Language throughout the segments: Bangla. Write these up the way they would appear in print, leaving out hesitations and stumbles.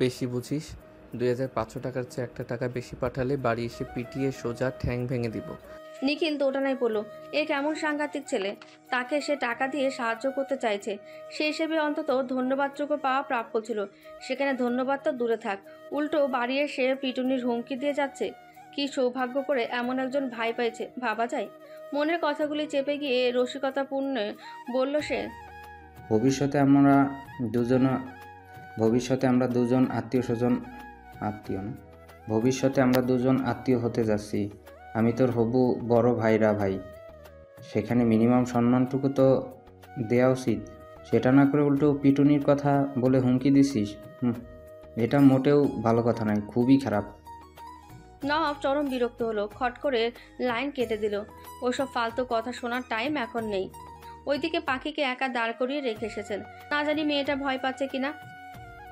বেশি বুঝিস? 2500 টাকার চেয়ে একটা টাকা বেশি পাঠালে বাড়ি এসে পিটিয়ে সোজা ঠ্যাং ভেঙে দিব। নিখিল দোটানায় পড়ল। এ কেমন সাংঘাতিক ছেলে! তাকে সে টাকা দিয়ে সাহায্য করতে চাইছে, সেই হিসেবে অন্তত ধন্যবাদটুকু পাওয়া প্রাপ্য ছিল। সেখানে ধন্যবাদ তো দূরে থাক, উল্টো বাড়ি এসে পিটুনির হুমকি দিয়ে যাচ্ছে। কি সৌভাগ্য করে এমন একজন ভাই পাইছে ভাবা যায়। মনের কথাগুলি চেপে গিয়ে রসিকতাপূর্ণ বলল সে, ভবিষ্যতে আমরা দুজন ভবিষ্যতে আমরা দুজন আত্মীয় না ভবিষ্যতে আমরা দুজন আত্মীয় হতে যাচ্ছি। আমি তোর হবু বড় ভাইরা ভাই, সেখানে মিনিমাম সম্মানটুকু তো দেওয়া উচিত। সেটা না করে উল্টো পিটুনির কথা বলে হুমকি দিছিস। এটা মোটেও ভালো কথা নয়, খুবই খারাপ। নবাব চরম বিরক্ত হলো, খট করে লাইন কেটে দিল। ওসব ফালতু কথা শোনার টাইম এখন নেই। ওইদিকে পাখিকে একা দাঁড় করিয়ে রেখে এসেছেন, না জানি মেয়েটা ভয় পাচ্ছে কিনা।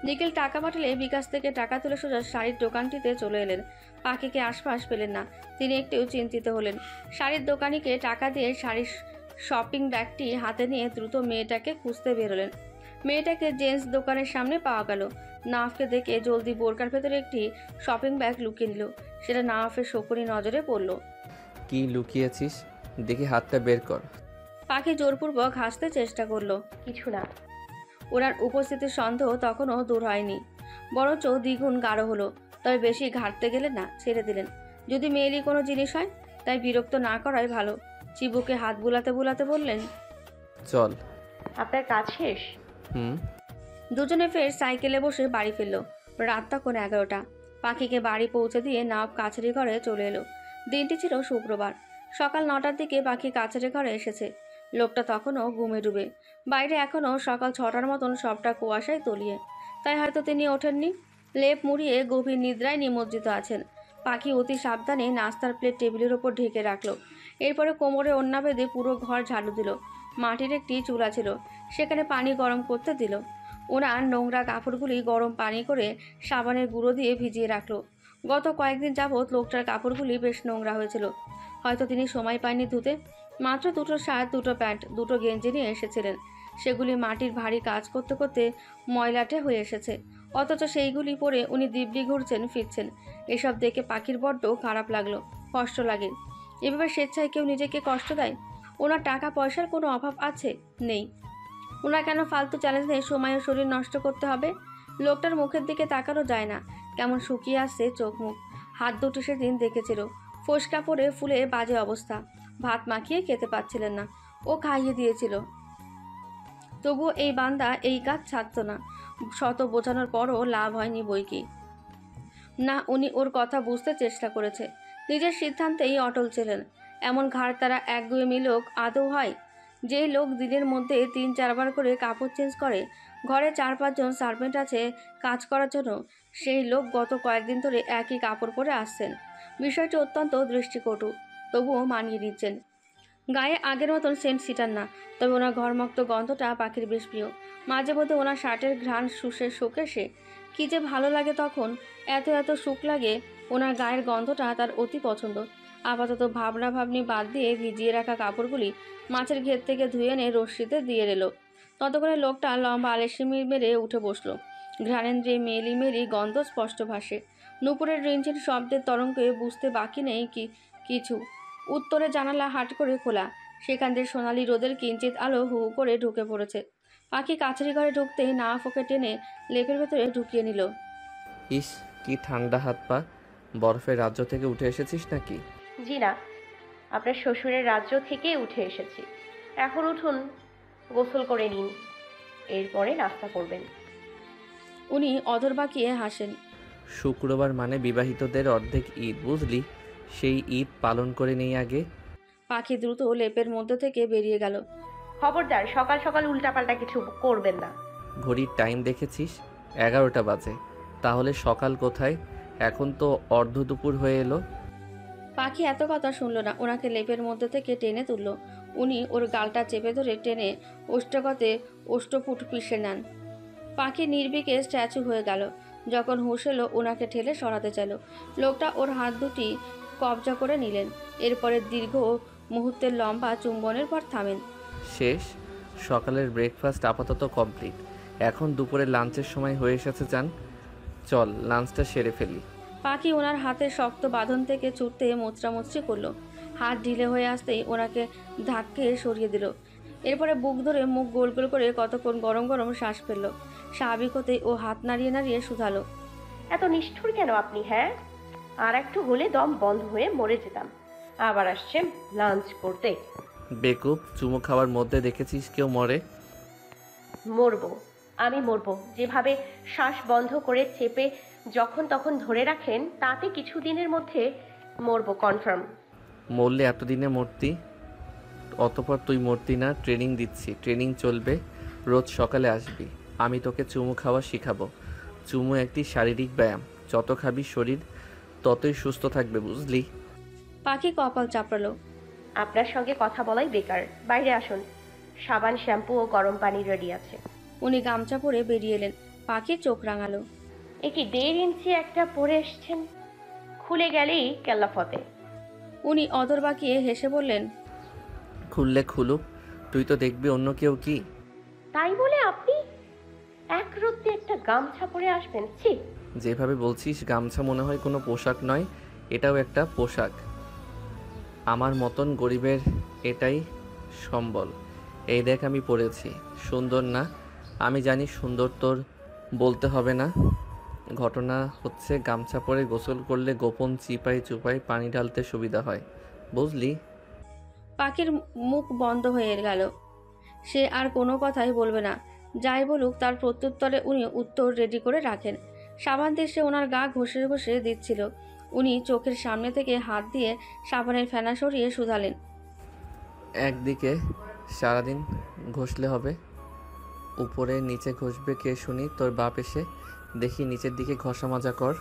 নিখিল টাকা পাঠালে বিকাশ থেকে টাকা তুলে সোজা শাড়ির দোকানটিতে চলে এলেন। পাখিকে আশপাশ পেলেন না, তিনি একটু চিন্তিত হলেন। শাড়ির দোকানিকে টাকা দিয়ে শাড়ির শপিং ব্যাগটি হাতে নিয়ে দ্রুত মেয়েটাকে খুঁজতে বেরোলেন। মেয়েটাকে জেন্টস দোকানের সামনে পাওয়া গেল। নাফকে দেখে জলদি বোরকার ভেতরে একটি শপিং ব্যাগ লুকিয়ে নিল। সেটা নাফের শকুনি নজরে পড়ল। কি লুকিয়েছিস? দেখি হাতটা বের কর। পাখি জোরপূর্বক হাসতে চেষ্টা করলো। কিছু না। ওনার উপস্থিতির সন্দেহ তখনও দূর হয়নি, বরঞ্চ দ্বিগুণ গাঢ় হলো। তবে বেশি ঘাটতে গেলে না, ছেড়ে দিলেন। যদি মেয়েলি কোনো জিনিস হয়, তাই বিরক্ত না করাই ভালো। চিবুকে হাত বুলাতে বুলাতে বললেন, চল। আপনার কাজ শেষ? দুজনে ফের সাইকেলে বসে বাড়ি ফিরল। রাত তখন 11টা। পাখিকে বাড়ি পৌঁছে দিয়ে নাব কাছারি ঘরে চলে এলো। দিনটি ছিল শুক্রবার। সকাল 9টার দিকে পাখি কাছারি ঘরে এসেছে। লোকটা তখনও ঘুমে ডুবে। বাইরে এখনও সকাল 6টার মতন সবটা কুয়াশায় তলিয়ে, তাই হয়তো তিনি ওঠেননি। লেপ মুড়িয়ে গভীর নিদ্রায় নিমজ্জিত আছেন। পাখি অতি সাবধানে নাস্তার প্লেট টেবিলের ওপর ঢেকে রাখলো। এরপরে কোমরে ওড়না বেঁধে পুরো ঘর ঝাড়ু দিল। মাটির একটি চুলা ছিল, সেখানে পানি গরম করতে দিল। ওনার নোংরা কাপড়গুলি গরম পানি করে সাবানের গুঁড়ো দিয়ে ভিজিয়ে রাখলো। গত কয়েকদিন যাবৎ লোকটার কাপড়গুলি বেশ নোংরা হয়েছিল। হয়তো তিনি সময় পায়নি ধুতে। মাত্র দুটো শার্ট, দুটো প্যান্ট, দুটো গেঞ্জি নিয়ে এসেছিলেন। সেগুলি মাটির ভারী কাজ করতে করতে ময়লাটে হয়ে এসেছে। অথচ সেইগুলি পরে উনি দিব্যি ঘুরছেন ফিরছেন। এসব দেখে পাখির বড্ড খারাপ লাগলো, কষ্ট লাগে। এভাবে স্বেচ্ছায় কেউ নিজেকে কষ্ট দেয়? ওনার টাকা পয়সার কোনো অভাব আছে? নেই। ওনার কেন ফালতু চ্যালেঞ্জ নিয়ে সময় ও শরীর নষ্ট করতে হবে? লোকটার মুখের দিকে তাকানো যায় না, কেমন শুকিয়ে আসছে চোখ মুখ। হাত দুটো সেদিন দেখেছিল, ফোসকা পরে ফুলে বাজে অবস্থা। ভাত মাখিয়ে খেতে পাচ্ছিলেন না, ও খাইয়ে দিয়েছিল। তবুও এই বান্দা এই কাজ ছাড়ত না। শত বোঝানোর পরও লাভ হয়নি বইকি। না, উনি ওর কথা বুঝতে চেষ্টা করেছে, নিজের সিদ্ধান্তেই অটল ছিলেন। এমন ঘাড় তারা একগুঁয়েমি লোক আদৌ হয়? যে লোক দিনের মধ্যে 3-4 বার করে কাপড় চেঞ্জ করে, ঘরে 4-5 জন সার্ভেন্ট আছে কাজ করার জন্য, সেই লোক গত কয়েকদিন ধরে একই কাপড় পরে আসছেন। বিষয়টি অত্যন্ত দৃষ্টিকটু, তবুও মানিয়ে নিচ্ছেন। গায়ে আগের মতন সেন্ট ছিটান না, তবে ওনার ঘরমুক্ত গন্ধটা পাখির বেশ প্রিয়। মাঝে মধ্যে ওনার শার্টের ঘ্রাণ শুষে শুকে সে কী যে ভালো লাগে তখন, এত এত সুখ লাগে। ওনার গায়ের গন্ধটা তার অতি পছন্দ। আপাতত ভাবনা ভাবনি বাদ দিয়ে ভিজিয়ে রাখা কাপড়গুলি মাছের ঘের থেকে ধুয়ে এনে রশ্মিতে দিয়ে এলো। ততক্ষণে লোকটা লম্বা আলেসিমি মেরে উঠে বসলো। ঘ্রাণেন্দ্রিয়ে মেলি মেলি গন্ধ স্পষ্ট ভাসে। নুপুরের রিনঝিন শব্দের তরঙ্গে বুঝতে বাকি নেই কিছু। উত্তরে জানালা হাট করে খোলা, সেখান দিয়ে সোনালি রোদের কিঞ্চিত আলো হু হু করে ঢুকে পড়েছে। পাখি কাছারি ঘরে ঢুকতেই না ফোকে টেনে লেপের ভেতরে ঢুকিয়ে নিল। ইস, কি ঠান্ডা হাত পা! বরফের রাজ্য থেকে উঠে এসেছিস নাকি? জি না, আপনার শ্বশুরের রাজ্য থেকে উঠে এসেছি। এখন উঠুন, গোসল করে নিন, এরপরে নাস্তা করবেন। উনি অধর বাঁকিয়ে হাসেন। শুক্রবার মানে বিবাহিতদের অর্ধেক ঈদ, বুঝলি? সেই ঈদ পালন করে নেই আগে। পাখি দ্রুত লেপের মধ্যে থেকে বেরিয়ে গেল। খবরদার, সকাল সকাল উল্টাপাল্টা কিছু করবেন না। ঘড়ির টাইম দেখেছিস? 11টা বাজে। তাহলে সকাল কোথায়? এখন তো অর্ধ দুপুর হয়ে এলো। পাখি এত কথা শুনল না, ওনাকে লেপের মধ্যে থেকে টেনে তুলল। উনি ওর গালটা চেপে ধরে টেনে ওষ্ঠগতে ওষ্ঠপুট পিষে নেন। পাখি নির্বিকে স্ট্যাচু হয়ে গেল। যখন হুঁশ এলো, ওনাকে ঠেলে সরাতে চাইল। লোকটা ওর হাত দুটি কবজা করে নিলেন। এরপরে দীর্ঘ মুহূর্তের লম্বা চুম্বনের পর থামেন। শেষ? সকালের ব্রেকফাস্ট আপাতত কমপ্লিট। এখন দুপুরে লাঞ্চের সময় হয়ে এসেছে জান। চল লাঞ্চটা সেরে ফেলি। পাখি ওনার হাতের শক্ত বাঁধন থেকে ছুটতে মোচড়ামুচড়ি করলো। হাত ঢিলে হয়ে আসতেই ওনাকে ধাক্কে সরিয়ে দিল। এরপরে বুক ধরে মুখ গোল গোল করে কতক্ষণ গরম গরম শ্বাস ফেললো। স্বাভাবিক হতেই ও হাত নাড়িয়ে নাড়িয়ে শুধালো। এত নিষ্ঠুর কেন আপনি? হ্যাঁ, আর একটু হলে দম বন্ধ হয়ে মরে যেতাম। আবার আসছেন লাঞ্চ করতে। বেকুব, চুমু খাওয়ার মধ্যে দেখেছিস কেউ মরে? মরবো, আমি মরবো। যেভাবে শ্বাস বন্ধ করে চেপে যখন তখন ধরে রাখেন, তাতে কিছুদিনের মধ্যে মরবো কনফার্ম। মরলে এতদিনে মরতি, অতপর তুই মরতি না। ট্রেনিং দিচ্ছি, ট্রেনিং চলবে। রোজ সকালে আসবি, আমি তোকে চুমু খাওয়া শিখাবো। চুমু একটি শারীরিক ব্যায়াম, যত খাবি শরীর ততই সুস্থ থাকবে, বুঝলি? পাখি কপাল চাপড়ালো। আপনার সঙ্গে কথা বলাই বেকার, বাইরে আসুন। সাবান, শ্যাম্পু ও গরম পানি রেডি আছে। উনি গামছা পরে বেরিয়ে এলেন। পাখি চোখ রাঙালো। এ কি 1.5 ইঞ্চি একটা পরে এসছেন? খুলে গেলেই কেল্লাফতে। উনি অধর বাঁকিয়ে হেসে বললেন। খুললে খুলুক, তুই তো দেখবি অন্য কেউ কি। তাই বলে আপনি এক রত্তি একটা গামছা পরে আসবেন? ছি! যেভাবে বলছিস গামছা মনে হয় কোনো পোশাক নয়, এটাও একটা পোশাক। আমার মতন গরিবের এটাই সম্বল। এই দেখ আমি পরেছি, সুন্দর না? আমি জানি সুন্দর, তোর বলতে হবে না। ঘটনা হচ্ছে গামছা পরে গোসল করলে গোপন চিপাই চুপাই পানি ঢালতে সুবিধা হয়, বুঝলি? পাখির মুখ বন্ধ হয়ে গেল। সে আর কোনো কথাই বলবে না। যাই বলুক তার প্রত্যুত্তরে উনি উত্তর রেডি করে রাখেন। সাবান দিয়ে সে ওনার গা ঘষে ঘষে দিচ্ছিল। উনি চোখের সামনে থেকে হাত দিয়ে সাবানের ফেনা সরিয়ে শুধালেন। একদিকে সারাদিন ঘষলে হবে, উপরে নিচে ঘষবে কে শুনি? তোর বাপ এসে। দেখি নিচের দিকে ঘষা মাজা কর।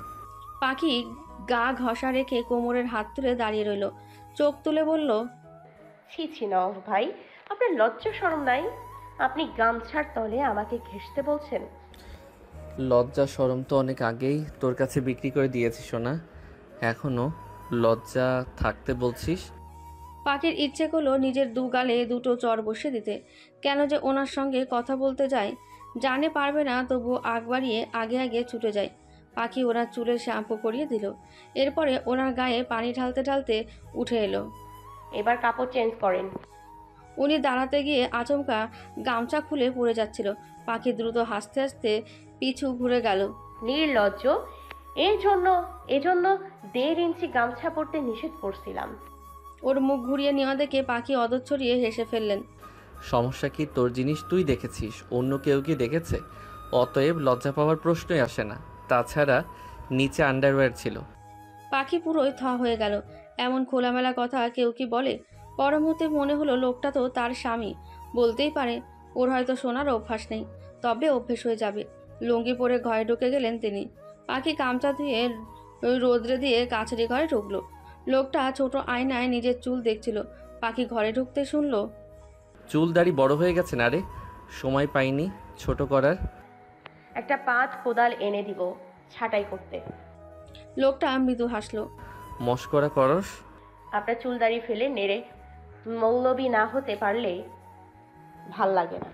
পাখি গা ঘষা রেখে কোমরের হাত তুলে দাঁড়িয়ে রইল। চোখ তুলে বলল। ছি ছি নওয়াজ ভাই, আপনার লজ্জা শরম নাই? আপনি গামছার তলে আমাকে ঘেঁষতে বলছেন? লজ্জা শরম তো অনেক আগেই তোর কাছে বিক্রি করে দিয়েছি সোনা, এখনো লজ্জা থাকতে বলছিস? পাখির ইচ্ছে করলো নিজের দু গালে দুটো চড় বসে দিতে। কেন যে ওনার সঙ্গে কথা বলতে যায়, জানে পারবে না, তবু আগ বাড়িয়ে আগে আগে ছুটে যায়। পাখি ওনার চুলের শ্যাম্পু করিয়ে দিল। এরপরে ওনার গায়ে পানি ঢালতে ঢালতে উঠে এলো। এবার কাপড় চেঞ্জ করেন। উনি দাঁড়াতে গিয়ে আচমকা গামছা খুলে পড়ে যাচ্ছিল। পাখি দ্রুত হাসতে হাসতে পিছু ঘুরে গেল। নির্লজ্জ! এজন্য 1.5 ইঞ্চি গামছা পরতে নিষেধ করছিলাম। ওর মুখ ঘুরিয়ে নেওয়া দেখে পাখি অদর ছড়িয়ে হেসে ফেললেন। সমস্যা কি? তোর জিনিস তুই দেখেছিস, অন্য কেউ কি দেখেছে? অতএব লজ্জা পাওয়ার প্রশ্নই আসে না। তাছাড়া নিচে আন্ডারওয়্যার ছিল। পাখি পুরোই থ হয়ে গেল। এমন খোলামেলা কথা কেউ কি বলে? পর মুহূর্তে মনে হলো লোকটা তো তার স্বামী, বলতেই পারে। ওর হয়তো শোনার অভ্যাস নেই, তবে অভ্যেস হয়ে যাবে। লুঙ্গি পরে ঘরে ঢুকে গেলেন তিনি। পাখি গামছা ধুয়ে রোদ্রে দিয়ে কাছারি ঘরে ঢুকলো। লোকটা ছোট আয়নায় নিজের চুল দেখছিল। পাখি ঘরে ঢুকতে শুনল। চুল দাড়ি বড় হয়ে গেছে না রে? সময় পাইনি ছোট করার। একটা পাঁচ কোদাল এনে দিব ছাঁটাই করতে। লোকটা মৃদু হাসলো। মস্করা করস? আপনার চুল দাড়ি ফেলে নেড়ে মৌলবি না হতে পারলে ভাল লাগে না।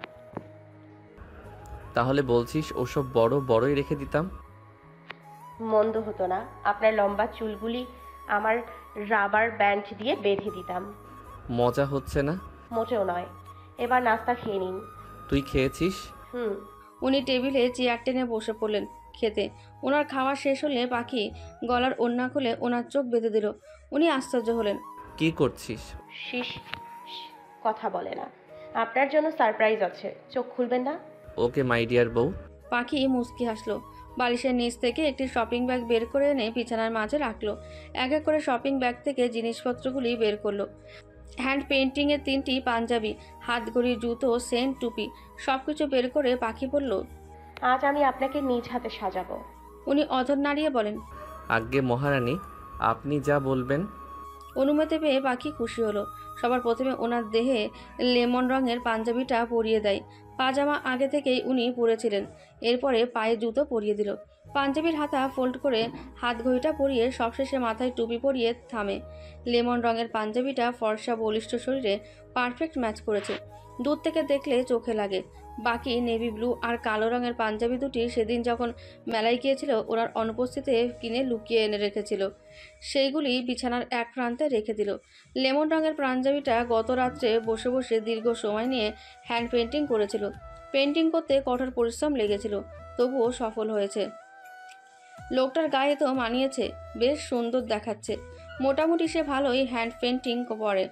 তাহলে বলছিস ওসব বড় বড়ই রেখে দিতাম? মন্দ হতো না। আপনার লম্বা চুলগুলি আমার রাবার ব্যান্ড দিয়ে বেঁধে দিতাম। মজা হচ্ছে না? মোটেও নয়। এবার নাস্তা খেয়ে নিন। তুই খেয়েছিস? হুম। উনি টেবিলে চেয়ার টেনে বসে পড়লেন খেতে। ওনার খাওয়া শেষ হলে পাখি গলার ওড়না খুলে ওনার চোখ বেঁধে দিল। উনি আশ্চর্য হলেন। কি করছিস? শিস! কথা বলে না। আপনার জন্য সারপ্রাইজ আছে, চোখ খুলবেন না? ওকে মাই ডিয়ার বউ। পাখি মুচকি হাসলো। বালিশের নিচ থেকে একটি শপিং ব্যাগ বের করে এনে বিছানার মাঝে রাখলো। এক এক করে শপিং ব্যাগ থেকে জিনিসপত্রগুলি বের করলো। হ্যান্ড পেন্টিংয়ের 3টি পাঞ্জাবি, হাতঘড়ি, জুতো, সেন্ট, টুপি, সব কিছু বের করে পাখি বলল। আজ আমি আপনাকে নিজ হাতে সাজাবো। উনি অধর নাড়িয়ে বলেন। আজ্ঞে মহারানী, আপনি যা বলবেন। অনুমতি পেয়ে পাখি খুশি হলো। সবার প্রথমে ওনার দেহে লেমন রঙের পাঞ্জাবিটা পরিয়ে দেয়। পাজামা আগে থেকেই উনি পরেছিলেন। এরপরে পায়ে জুতো পরিয়ে দিল। পাঞ্জাবির হাতা ফোল্ড করে হাত ঘড়িটা পরিয়ে সবশেষে মাথায় টুপি পরিয়ে থামে। লেমন রঙের পাঞ্জাবিটা ফর্সা বলিষ্ঠ শরীরে পারফেক্ট ম্যাচ করেছে। দূর থেকে দেখলে চোখে লাগে। বাকি নেভি ব্লু আর কালো রঙের পাঞ্জাবি দুটি সেদিন যখন মেলায় গিয়েছিল ওনার অনুপস্থিতিতে কিনে লুকিয়ে এনে রেখেছিল, সেইগুলি বিছানার এক প্রান্তে রেখে দিল। লেমন রঙের পাঞ্জাবিটা গত রাত্রে বসে বসে দীর্ঘ সময় নিয়ে হ্যান্ড পেন্টিং করেছিল। পেন্টিং করতে কঠোর পরিশ্রম লেগেছিল, তবুও সফল হয়েছে। লোকটার গায়ে তো মানিয়েছে, বেশ সুন্দর দেখাচ্ছে। মোটামুটি সে ভালোই হ্যান্ড পেন্টিং করে।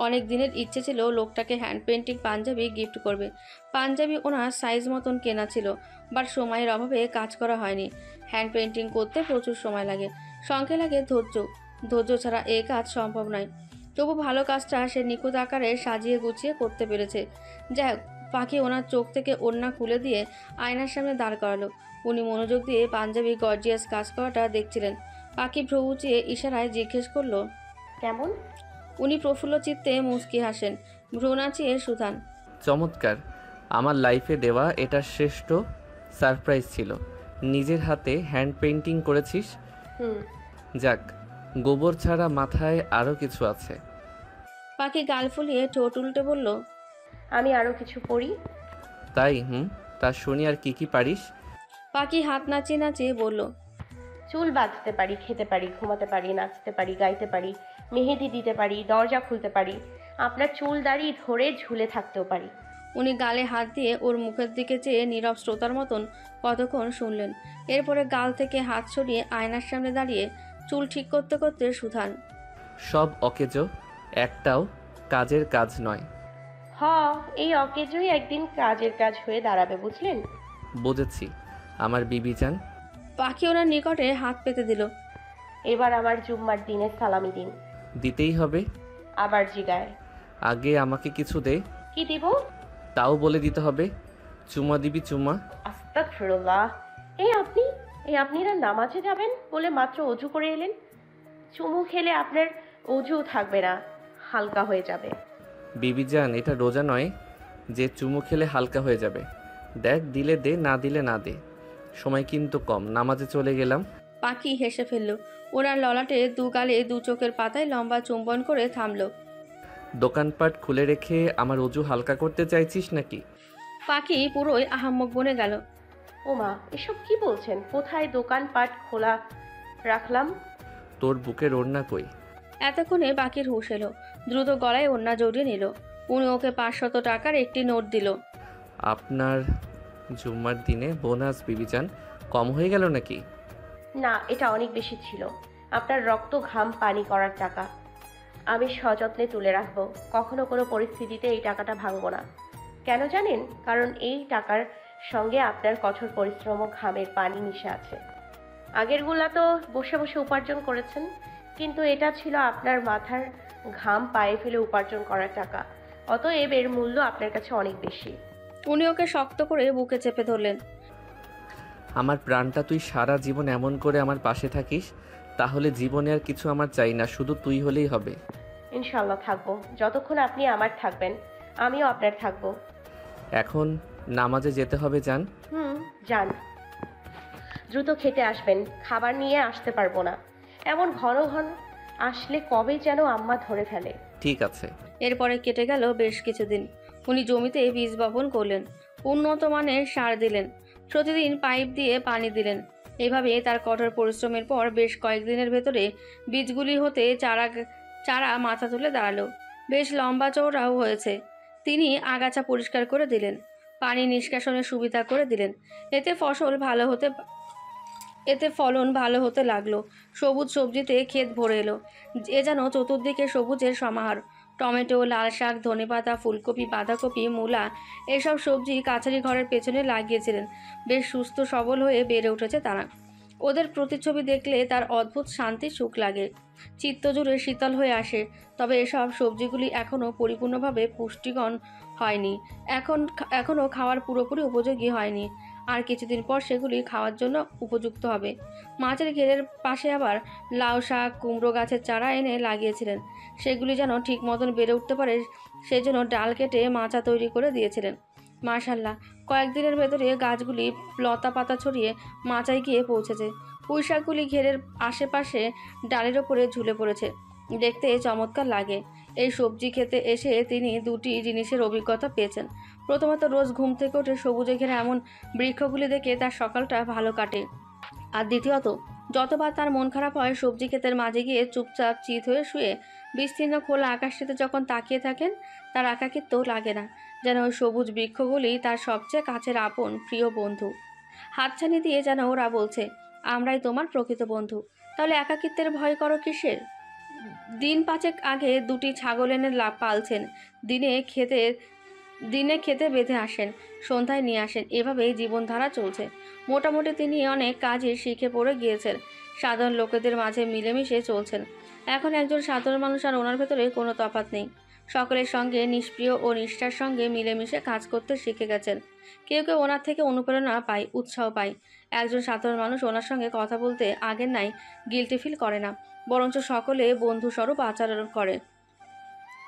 অনেক দিনের ইচ্ছে ছিল লোকটাকে হ্যান্ড পেন্টিং পাঞ্জাবি গিফট করবে। পাঞ্জাবি ওনার সাইজ মতন কেনা ছিল, বাট সময়ের অভাবে কাজ করা হয়নি। হ্যান্ড পেন্টিং করতে প্রচুর সময় লাগে, সঙ্গে লাগে ধৈর্য। ধৈর্য ছাড়া এই কাজ সম্ভব নয়। তবু ভালো কাজটা সে নিখুঁত আকারে সাজিয়ে গুছিয়ে করতে পেরেছে। যাই হোক, পাখি ওনার চোখ থেকে ওড়না খুলে দিয়ে আয়নার সামনে দাঁড় করালো। উনি মনোযোগ দিয়ে পাঞ্জাবি গর্জিয়াস কাজ করাটা দেখছিলেন। পাখি ভ্রু উঁচিয়ে ইশারায় জিজ্ঞেস করলো, কেমন? উনি প্রফুল্ল চিত্তে মুচকি হাসেন, ভ্রু নাচিয়ে সুথান। চমৎকার। আমার লাইফে দেওয়া এটা শ্রেষ্ঠ সারপ্রাইজ ছিল। নিজের হাতে হ্যান্ড পেইন্টিং করেছিস। যাক, গোবর ছাড়া মাথায় আরও কিছু আছে। পাখি গাল ফুলিয়ে ঠোঁট উল্টে বলল, আমি আরও কিছু পড়ি। তাই? তা শুনি, আর কি কি পারিস? পাখি হাত নাচিয়ে নাচিয়ে বলল, চুল বাঁধতে পারি, খেতে পারি, ঘুমাতে পারি, নাচতে পারি, গাইতে পারি, মেহেদি দিতে পারি, দরজা খুলতে পারি, আপনার চুল দাড়ি ধরে ঝুলে থাকতেও পারি। উনি গালে হাত দিয়ে ওর মুখের দিকে চেয়ে নীরব শ্রোতার মতন কতক্ষণ শুনলেন। এরপরে গাল থেকে হাত সরিয়ে আয়নার সামনে দাঁড়িয়ে চুল ঠিক করতে করতে সুথান, সব অকেজো, একটাও কাজের কাজ নয়। এই অকেজোই একদিন কাজের কাজ হয়ে দাঁড়াবে, বুঝলেন? বুঝেছি আমার বিবিজান। পাখি ওনার নিকটে হাত পেতে দিল। এবার আমার জুম্মার দিনের সালামি দিন। দিতেই হবে। আবার জিগায়, আগে আমাকে কিছু দে। কি দিব? তাও বলে দিতে হবে। চুমা দিবি? চুমা? আস্তাগফিরুল্লাহ। এই আপনিরা নামাজে যাবেন বলে মাত্র অজু করে এলেন। চুমু খেলে আপনার অজু থাকবে না, হালকা হয়ে যাবে। বিবিজান, এটা রোজা নয় যে চুমু খেলে হালকা হয়ে যাবে। দেখ, দিলে দে, না দিলে না দে। সময় কিন্তু কম, নামাজে চলে গেলাম। পাখি হেসে ফেলল। ওনার ললাটে দু গালে দু চোখের পাতায় লম্বা চুম্বন করে থামল। দোকানপাট খুলে রেখে আমার অজু হালকা করতে চাইছিস নাকি? পাখি পুরোই আহাম্মক বনে গেল। ওমা, এসব কি বলছেন? কোথায় দোকানপাট খোলা রাখলাম? তোর বুকের ওড়না কই? এতক্ষণে পাখির হুঁশ এলো। দ্রুত গলায় ওড়না জড়িয়ে নিল। উনি ওকে 500 টাকার একটি নোট দিল। আপনার জুম্মার দিনে বোনাস বিবিজান কম হয়ে গেল নাকি? না, এটা অনেক বেশি ছিল। আপনার রক্ত ঘাম পানি করার টাকা আমি সযত্নে তুলে রাখবো। কখনো কোনো পরিস্থিতিতে এই টাকাটা ভাঙবো না। কেন জানেন? কারণ এই টাকার সঙ্গে আপনার কঠোর পরিশ্রম ও ঘামের পানি মিশে আছে। আগেরগুলা তো বসে বসে উপার্জন করেছেন, কিন্তু এটা ছিল আপনার মাথার ঘাম পায়ে ফেলে উপার্জন করার টাকা। অতএব এর মূল্য আপনার কাছে অনেক বেশি। উনি ওকে শক্ত করে বুকে চেপে ধরলেন। আমার প্রাণটা, তুই সারা জীবন এমন করে আমার পাশে থাকিস, তাহলে জীবনে আর কিছু আমার চাই না, শুধু তুই হলেই হবে। ইনশাল্লাহ থাকবো। যতক্ষণ আপনি আমার থাকবেন, আমিও আপনার থাকবো। এখন নামাজে যেতে হবে, যান। যান। দ্রুত খেতে আসবেন, খাবার নিয়ে আসতে পারবো না। এমন ঘন ঘন আসলে কবে যেন আম্মা ধরে ফেলে। ঠিক আছে। এরপরে কেটে গেল বেশ কিছুদিন। উনি জমিতে বীজ বপন করলেন, উন্নত মানের সার দিলেন, প্রতিদিন পাইপ দিয়ে পানি দিলেন। এভাবে তার কঠোর পরিশ্রমের পর বেশ কয়েকদিনের ভেতরে বীজগুলি হতে চারা মাথা তুলে দাঁড়ালো। বেশ লম্বা চওড়াও হয়েছে। তিনি আগাছা পরিষ্কার করে দিলেন, পানি নিষ্কাশনের সুবিধা করে দিলেন। এতে ফলন ভালো হতে লাগলো। সবুজ সবজিতে ক্ষেত ভরে এলো। এ যেন চতুর্দিকে সবুজের সমাহার। টমেটো, লাল শাক, ধনেপাতা, ফুলকপি, বাঁধাকপি, মূলা এসব সবজি কাছারি ঘরের পেছনে লাগিয়েছিলেন। বেশ সুস্থ সবল হয়ে বেড়ে উঠেছে তারা। ওদের প্রতিচ্ছবি দেখলে তার অদ্ভুত শান্তি সুখ লাগে, চিত্ত জুড়ে শীতল হয়ে আসে। তবে এসব সবজিগুলি এখনও পরিপূর্ণভাবে পুষ্টিকর হয়নি, এখনও খাওয়ার পুরোপুরি উপযোগী হয়নি। আর কিছুদিন পর সেগুলি খাওয়ার জন্য উপযুক্ত হবে। মাছের ঘেরের পাশে আবার লাউ শাক, কুমড়ো গাছের চারা এনে লাগিয়েছিলেন। সেগুলি যেন ঠিক মতন বেড়ে উঠতে পারে, সেজন্য ডাল কেটে মাচা তৈরি করে দিয়েছিলেন। মাশাল্লাহ, কয়েকদিনের ভেতরে গাছগুলি লতা পাতা ছড়িয়ে মাচায় গিয়ে পৌঁছেছে। পুঁইশাকগুলি ঘেরের আশেপাশে ডালের ওপরে ঝুলে পড়েছে। দেখতে চমৎকার লাগে। এই সবজি খেতে এসে তিনি দুটি জিনিসের অভিজ্ঞতা পেয়েছেন। প্রথমত, রোজ ঘুম থেকে উঠে সবুজে ঘেরা এমন বৃক্ষগুলি দেখে তার সকালটা ভালো কাটে। আর দ্বিতীয়ত, যতবার তার মন খারাপ হয় সবজি ক্ষেতের মাঝে গিয়ে চুপচাপ চিত হয়ে শুয়ে বিস্তীর্ণ খোলা আকাশটিতে যখন তাকিয়ে থাকেন, তার একাকিত্ব লাগে না। যেন ওই সবুজ বৃক্ষগুলি তার সবচেয়ে কাছের আপন প্রিয় বন্ধু। হাতছানি দিয়ে যেন ওরা বলছে, আমরাই তোমার প্রকৃত বন্ধু। তাহলে একাকিত্বের ভয় করো কিসের? দিন পাঁচেক আগে দুটি ছাগল এনে পালছেন। দিনে খেতে বেঁধে আসেন, সন্ধ্যায় নিয়ে আসেন। এভাবেই জীবনধারা চলছে। মোটামুটি তিনি অনেক কাজই শিখে পড়ে গিয়েছেন। সাধারণ লোকেদের মাঝে মিলেমিশে চলছেন। এখন একজন সাধারণ মানুষ আর ওনার ভেতরে কোনো তফাৎ নেই। সকলের সঙ্গে নিষ্প্রিয় ও নিষ্ঠার সঙ্গে মিলেমিশে কাজ করতে শিখে গেছেন। কেউ কেউ ওনার থেকে অনুপ্রেরণা পায়, উৎসাহ পায়। একজন সাধারণ মানুষ ওনার সঙ্গে কথা বলতে আগের নাই গিল্টি ফিল করে না, বরঞ্চ সকলে বন্ধুস্বরূপ আচরণ করে।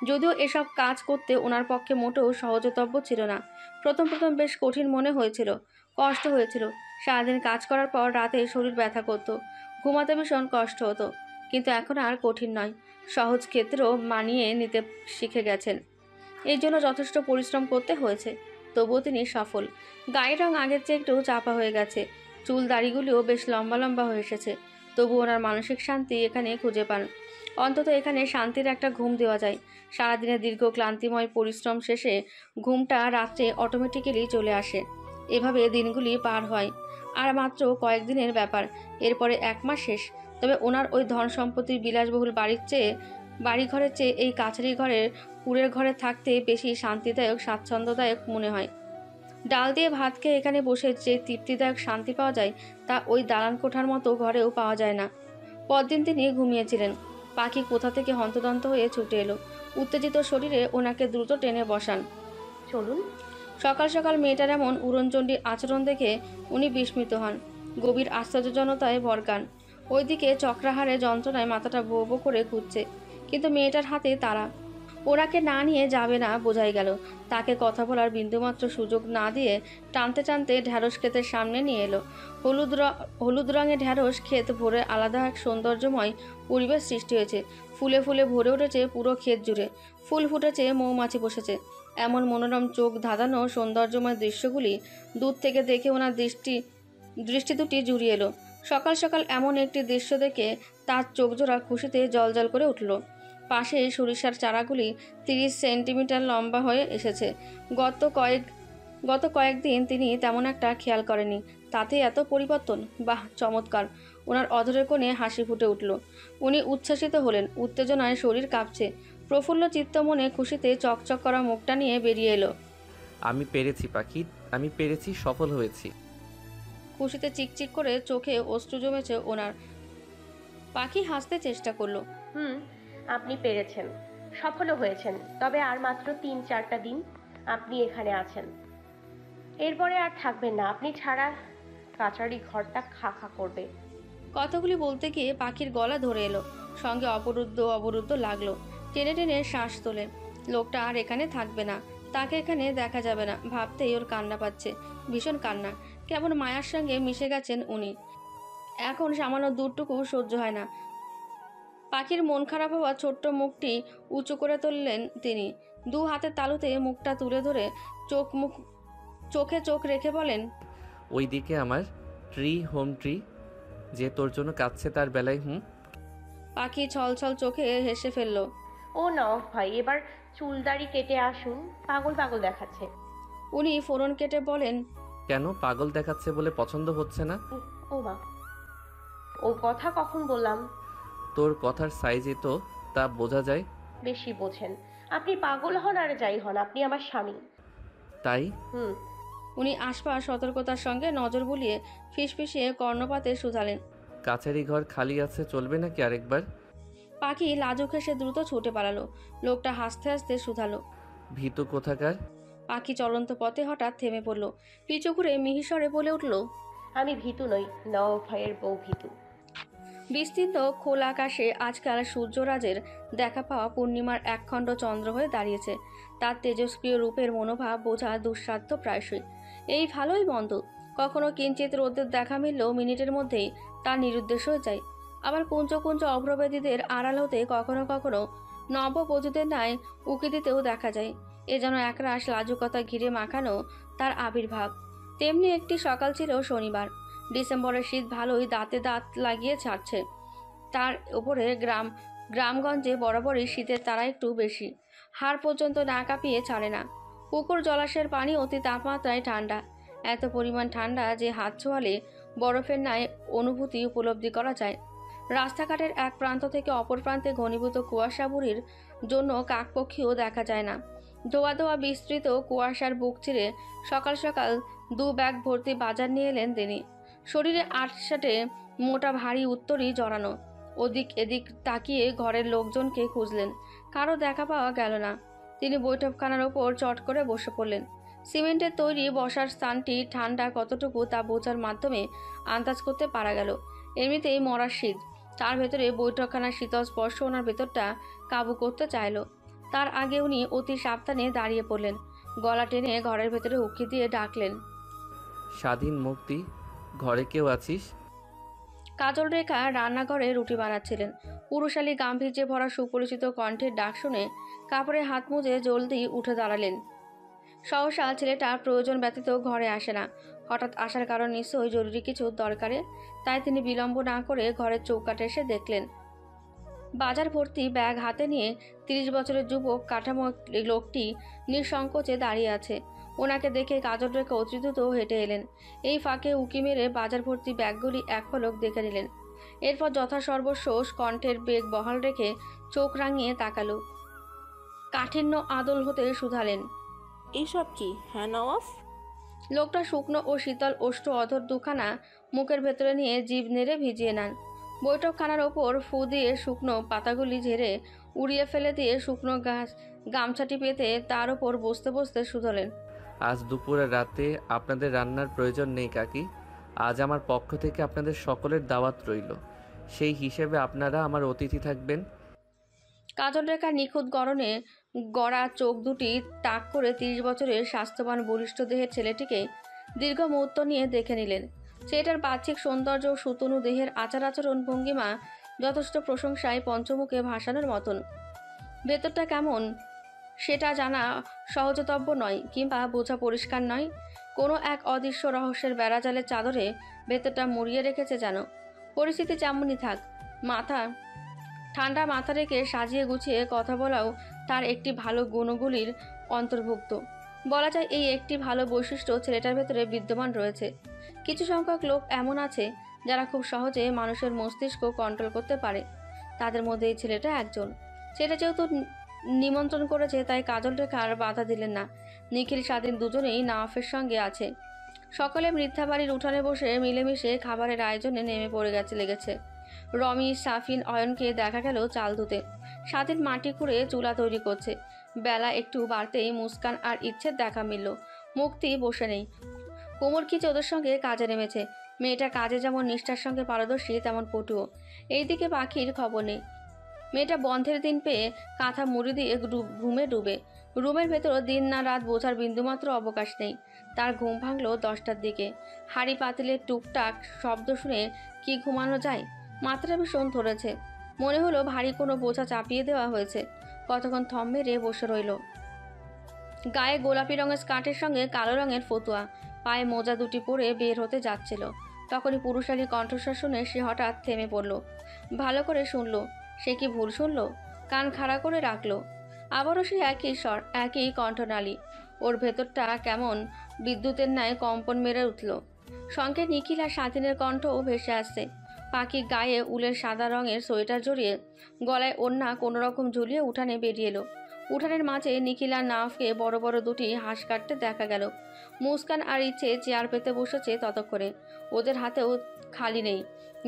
যদিও এসব কাজ করতে ওনার পক্ষে মোটেও সহজতব্য ছিল না। প্রথম প্রথম বেশ কঠিন মনে হয়েছিল, কষ্ট হয়েছিল। সারাদিন কাজ করার পর রাতে শরীর ব্যথা করত, ঘুমাতে ভীষণ কষ্ট হতো। কিন্তু এখন আর কঠিন নয়, সহজ ক্ষেত্রেও মানিয়ে নিতে শিখে গেছেন। এই জন্য যথেষ্ট পরিশ্রম করতে হয়েছে, তবুও তিনি সফল। গায়ের রং আগের চেয়ে একটু চাপা হয়ে গেছে, চুল দাড়িগুলিও বেশ লম্বা লম্বা হয়ে এসেছে। তবু ওনার মানসিক শান্তি এখানে খুঁজে পান। অন্তত এখানে শান্তির একটা ঘুম দেওয়া যায়। সারাদিনের দীর্ঘ ক্লান্তিময় পরিশ্রম শেষে ঘুমটা রাত্রে অটোমেটিক্যালি চলে আসে। এভাবে দিনগুলি পার হয়। আর মাত্র কয়েকদিনের ব্যাপার, এরপরে 1 মাস শেষ। তবে ওনার ওই ধন সম্পত্তির বিলাসবহুল বাড়িঘরের চেয়ে এই কাছারি ঘরের কুড়ের ঘরে থাকতে বেশি শান্তিদায়ক, স্বাচ্ছন্দ্যদায়ক মনে হয়। ডাল দিয়ে ভাত খেয়ে এখানে বসে যে তৃপ্তিদায়ক শান্তি পাওয়া যায়, তা ওই দালান কোঠার মতো ঘরেও পাওয়া যায় না। পরদিন তিনি ঘুমিয়েছিলেন। পাখি কোথা থেকে হন্তদন্ত হয়ে ছুটে এলো। উত্তেজিত শরীরে ওনাকে দ্রুত টেনে বসান। চলুন। সকাল সকাল মেয়েটার এমন উড়নচণ্ডী আচরণ দেখে উনি বিস্মিত হন, গভীর আশ্চর্যজনতায় ভরকান। ওইদিকে চক্রাহারে যন্ত্রণায় মাথাটা ভো ভো করে ঘুরছে, কিন্তু মেয়েটার হাতে তারা। ওনাকে না নিয়ে যাবে না বোঝাই গেল। তাকে কথা বলার বিন্দুমাত্র সুযোগ না দিয়ে টানতে টানতে ঢ্যাঁড়স ক্ষেতের সামনে নিয়ে এলো। হলুদ রঙের ঢ্যাঁড়স ক্ষেত ভরে আলাদা এক সৌন্দর্যময় পরিবেশ সৃষ্টি হয়েছে। ফুলে ফুলে ভরে উঠেছে পুরো ক্ষেত জুড়ে। ফুল ফুটেছে, মৌমাছি বসেছে। এমন মনোরম চোখ ধাঁধানো সৌন্দর্যময় দৃশ্যগুলি দূর থেকে দেখে ওনার দৃষ্টি দুটি জুড়িয়ে এলো। সকাল সকাল এমন একটি দৃশ্য দেখে তার চোখজোড়া খুশিতে জলজল করে উঠল। পাশে সরিষার চারাগুলি 30 সেন্টিমিটার লম্বা হয়ে এসেছে। গত কয়েকদিন তিনি তেমন একটা খেয়াল করেনি, তাতে এত পরিবর্তন। বাহ, চমৎকার! ওনার অধরের কোণে হাসি ফুটে উঠল। উনি উচ্ছ্বাসিত হলেন, উত্তেজনায় শরীর কাঁপছে। প্রফুল্ল চিত্ত মনে খুশিতে চকচক করা মুখটা নিয়ে বেরিয়ে এলো। আমি পেরেছি পাখি, আমি পেরেছি, সফল হয়েছি। খুশিতে চিকচিক করে চোখে অশ্রু জমেছে ওনার। পাখি হাসতে চেষ্টা করলো। আপনি পেরেছেন, সফলও হয়েছেন। তবে আর মাত্র 3-4টা দিন আপনি এখানে আছেন, এরপরে আর থাকবেন না। আপনি ছাড়া কাচারি ঘরটা খা খা করবে। কথাগুলি বলতে গিয়ে পাখির গলা ধরে এলো, সঙ্গে অবরুদ্ধ লাগলো। টেনে টেনে শ্বাস তোলে। লোকটা আর এখানে থাকবে না, তাকে এখানে দেখা যাবে না। ভাবতেই ওর কান্না পাচ্ছে, ভীষণ কান্না। কেমন মায়ার সঙ্গে মিশে গেছেন উনি। এখন সামান্য দূরটুকু সহ্য হয় না। পাখির মন খারাপ হওয়া ছোট্ট মুখটি উঁচু করে তুললেন তিনি। 2 হাতের তালুতে মুখটা তুলে ধরে চোখে চোখ রেখে বলেন, ওই দিকে আমার হোম ট্রি যে তোর জন্য কাঁদছে তার বেলায় পাখি ছলছল চোখে হেসে ফেলল। ও না ভাই, এবার চুলদাড়ি কেটে আসুন, পাগল পাগল দেখাচ্ছে। উনি ফোড়ন কেটে বলেন, কেন পাগল দেখাচ্ছে বলে পছন্দ হচ্ছে না? ও মা, ও কথা কখন বললাম? তোর কথার সাইজে তো তা বোঝা যায়। বেশি বোঝেন। আপনি পাগল হন আর যাই হন, আপনি আমার স্বামী। তাই উনি আশপাশ সতর্কতার সঙ্গে নজর বুলিয়ে ফিসফিসিয়ে কর্ণপাতে শুধালেন, কাছারি ঘর খালি আছে, চলবে নাকি আরেকবার? পাখি লাজুক হেসে দ্রুত ছুটে পালালো। লোকটা হাসতে হাসতে শুধালো, ভীতু কোথাকার। পাখি চলন্ত পথে হঠাৎ থেমে পড়ল। পিছু ঘুরে মিহিস্বরে বলে উঠল, আমি ভীতু নই, নও ভাইয়ের বউ ভীতু। বিস্তৃত খোলা আকাশে আজকাল সূর্যরাজের দেখা পাওয়া পূর্ণিমার একখণ্ড চন্দ্র হয়ে দাঁড়িয়েছে। তার তেজস্ক্রিয় রূপের মনোভাব বোঝা দুঃসাধ্য প্রায়শই। এই ভালোই মন্দ, কখনো কিঞ্চিত রোদের দেখা মিললেও মিনিটের মধ্যেই তার নিরুদ্দেশ হয়ে যায়। আবার কুঞ্চ কুঞ্চ অভ্রবেদীদের আড়াল হতে কখনো কখনো নববধূদের ন্যায় উকি দিতেও দেখা যায়। এ যেন একরাশ লাজুকতা ঘিরে মাখানো তার আবির্ভাব। তেমনি একটি সকাল ছিল শনিবার। ডিসেম্বরের শীত ভালোই দাঁতে দাঁত লাগিয়ে ছাড়ছে। তার উপরে গ্রামগঞ্জে বরাবরই শীতের তারা একটু বেশি, হাড় পর্যন্ত না কাঁপিয়ে ছাড়ে না। পুকুর জলাশয়ের পানি অতি তাপমাত্রায় ঠান্ডা, এত পরিমাণ ঠান্ডা যে হাত ছোঁয়ালে বরফের ন্যায় অনুভূতি উপলব্ধি করা যায়। রাস্তাঘাটের এক প্রান্ত থেকে অপর প্রান্তে ঘনীভূত কুয়াশাবুরির জন্য কাকপক্ষীও দেখা যায় না। ধোয়া ধোয়া বিস্তৃত কুয়াশার বুক চিরে সকাল সকাল 2 ব্যাগ ভর্তি বাজার নিয়ে এলেন তিনি। শরীরে আটসাটে মোটা ভারী উত্তরই জড়ানো। ওদিক এদিক তাকিয়ে ঘরের লোকজনকে খুঁজলেন, কারো দেখা পাওয়া গেল না। তিনি বৈঠকখানার ওপর চট করে বসে পড়লেন। সিমেন্টের তৈরি বসার স্থানটি ঠান্ডা কতটুকু তা বোঝার মাধ্যমে আন্দাজ করতে পারা গেল। এমনিতেই মরার শীত, তার ভেতরে বৈঠকখানার শীতল স্পর্শ ওনার ভেতরটা কাবু করতে চাইল। তার আগে উনি অতি সাবধানে দাঁড়িয়ে পড়লেন, গলা টেনে ঘরের ভেতরে উঁকি দিয়ে ডাকলেন, স্বাধীন মুক্তি, ঘরে কেউ আছিস? কাজল রেখা রান্নাঘরে রুটি বানাচ্ছিলেন। পুরুষালী গাম্ভীর্যে ভরা সুপরিচিত কণ্ঠের ডাক শুনে কাপড়ে হাত মুজে জলদি উঠে দাঁড়ালেন। সহসা ছেলেটা প্রয়োজন ব্যতীত ঘরে আসে না। হঠাৎ আসার কারণ নিশ্চয়ই জরুরি কিছু দরকারে, তাই তিনি বিলম্ব না করে ঘরের চৌকাঠে এসে দেখলেন বাজার ভর্তি ব্যাগ হাতে নিয়ে 30 বছরের যুবক কাঠামো লোকটি নিঃসংকোচে দাঁড়িয়ে আছে। ওনাকে দেখে কাজল রেখা অতিদ্রুত হেঁটে এলেন। এই ফাঁকে উকি মেরে বাজার ভর্তি ব্যাগগুলি এক পলক দেখে নিলেন। এরপর যথাসর্বস্ব কণ্ঠের বেগ বহাল রেখে চোখ রাঙিয়ে তাকালো। কাঠিন্য আদল হতে শুধালেন, এইসব কি? হ্যাঁ নওয়াজ। লোকটা শুকনো ও শীতল ওষ্ঠ অধর দুখানা মুখের ভেতরে নিয়ে জিভ নেড়ে ভিজিয়ে নেন। বৈঠকখানার ওপর ফু দিয়ে শুকনো পাতাগুলি ঝেড়ে উড়িয়ে ফেলে দিয়ে শুকনো গামছাটি পেতে তার ওপর বসতে বসতে শুধালেন, আজ দুপুরে রাতে আপনাদের রান্নার প্রয়োজন নেই কাকি। আজ আমার পক্ষ থেকে আপনাদের সকলের দাওয়াত রইল। সেই হিসেবে আপনারা আমার অতিথি থাকবেন। কাজল রেখা নিখুঁত গড়নে গড়া চোখ দুটি তাক করে 30 বছরের স্বাস্থ্যবান বলিষ্ঠ দেহের ছেলেটিকে দীর্ঘ মুহূর্ত নিয়ে দেখে নিলেন। ছেলেটার বাহ্যিক সৌন্দর্য ও সুতনু দেহের আচার আচরণ ভঙ্গিমা যথেষ্ট প্রশংসায় পঞ্চমুখে ভাসানোর মতন। ভেতরটা কেমন সেটা জানা সহজতব্য নয়, কিংবা বোঝা পরিষ্কার নয়। কোনো এক অদৃশ্য রহস্যের বেড়াজালের চাদরে ভেতরটা মুড়িয়ে রেখেছে যেন। পরিস্থিতি যেমনই থাক, ঠান্ডা মাথা রেখে সাজিয়ে গুছিয়ে কথা বলাও তার একটি ভালো গুণগুলির অন্তর্ভুক্ত। বলা যায় এই একটি ভালো বৈশিষ্ট্য ছেলেটার ভেতরে বিদ্যমান রয়েছে। কিছু সংখ্যক লোক এমন আছে যারা খুব সহজে মানুষের মস্তিষ্ক কন্ট্রোল করতে পারে। তাদের মধ্যে এই ছেলেটা একজন। সেটা যেহেতু নিমন্ত্রণ করেছে, তাই কাজল রেখা আর বাধা দিলেন না। নিখিল স্বাধীন দুজনেই নওয়াফের সঙ্গে আছে। সকলে বৃদ্ধাবাড়ির উঠানে বসে মিলেমিশে খাবারের আয়োজনে নেমে পড়ে লেগেছে। রমি, সাফিন, অয়নকে দেখা গেল চাল ধুতে। স্বাধীন মাটি খুঁড়ে চুলা তৈরি করছে। বেলা একটু বাড়তেই মুস্কান আর ইচ্ছের দেখা মিলল। মুক্তি বসে নেই, কোমর খিচে ওদের সঙ্গে কাজে নেমেছে। মেয়েটা কাজে যেমন নিষ্ঠার সঙ্গে পারদর্শী, তেমন পটুও। এইদিকে পাখির খবর নেই। মেয়েটা বন্ধের দিন পেয়ে কাঁথা মুড়ি দিয়ে ঘুমে ডুবে। রুমের ভেতর দিন না রাত বোঝার বিন্দুমাত্র অবকাশ নেই। তার ঘুম ভাঙল 10টার দিকে। হাঁড়ি পাতিলের টুকটাক শব্দ শুনে কি ঘুমানো যায়? মাথাটা ভীষণ ধরেছে। মনে হলো ভারী কোনো বোঝা চাপিয়ে দেওয়া হয়েছে। কতক্ষণ থম মেরে বসে রইল। গায়ে গোলাপি রঙের স্কার্টের সঙ্গে কালো রঙের ফতুয়া, পায়ে মোজা দুটি পরে বের হতে যাচ্ছিল। তখনই পুরুষালী কণ্ঠস্বর শুনে সে হঠাৎ থেমে পড়ল। ভালো করে শুনল। সে কি ভুল শুনল? কান খাড়া করে রাখল। আবারও সে একই স্বর, একই কণ্ঠনালী। ওর ভেতরটা কেমন বিদ্যুতের ন্যায় কম্পন মেরে উঠল। সঙ্গে নিখিল আর স্বাধীনের কণ্ঠও ভেসে আসছে। পাখি গায়ে উলের সাদা রঙের সোয়েটার জড়িয়ে গলায় ওড়না কোনো রকম ঝুলিয়ে উঠানে বেরিয়ে এলো। উঠানের মাঝে নিখিল আর নওয়াফকে বড় বড় দুটি হাঁস কাটতে দেখা গেল। মুস্কান আর ইচ্ছে চেয়ার পেতে বসেছে ততক্ষণে। ওদের হাতেও খালি নেই।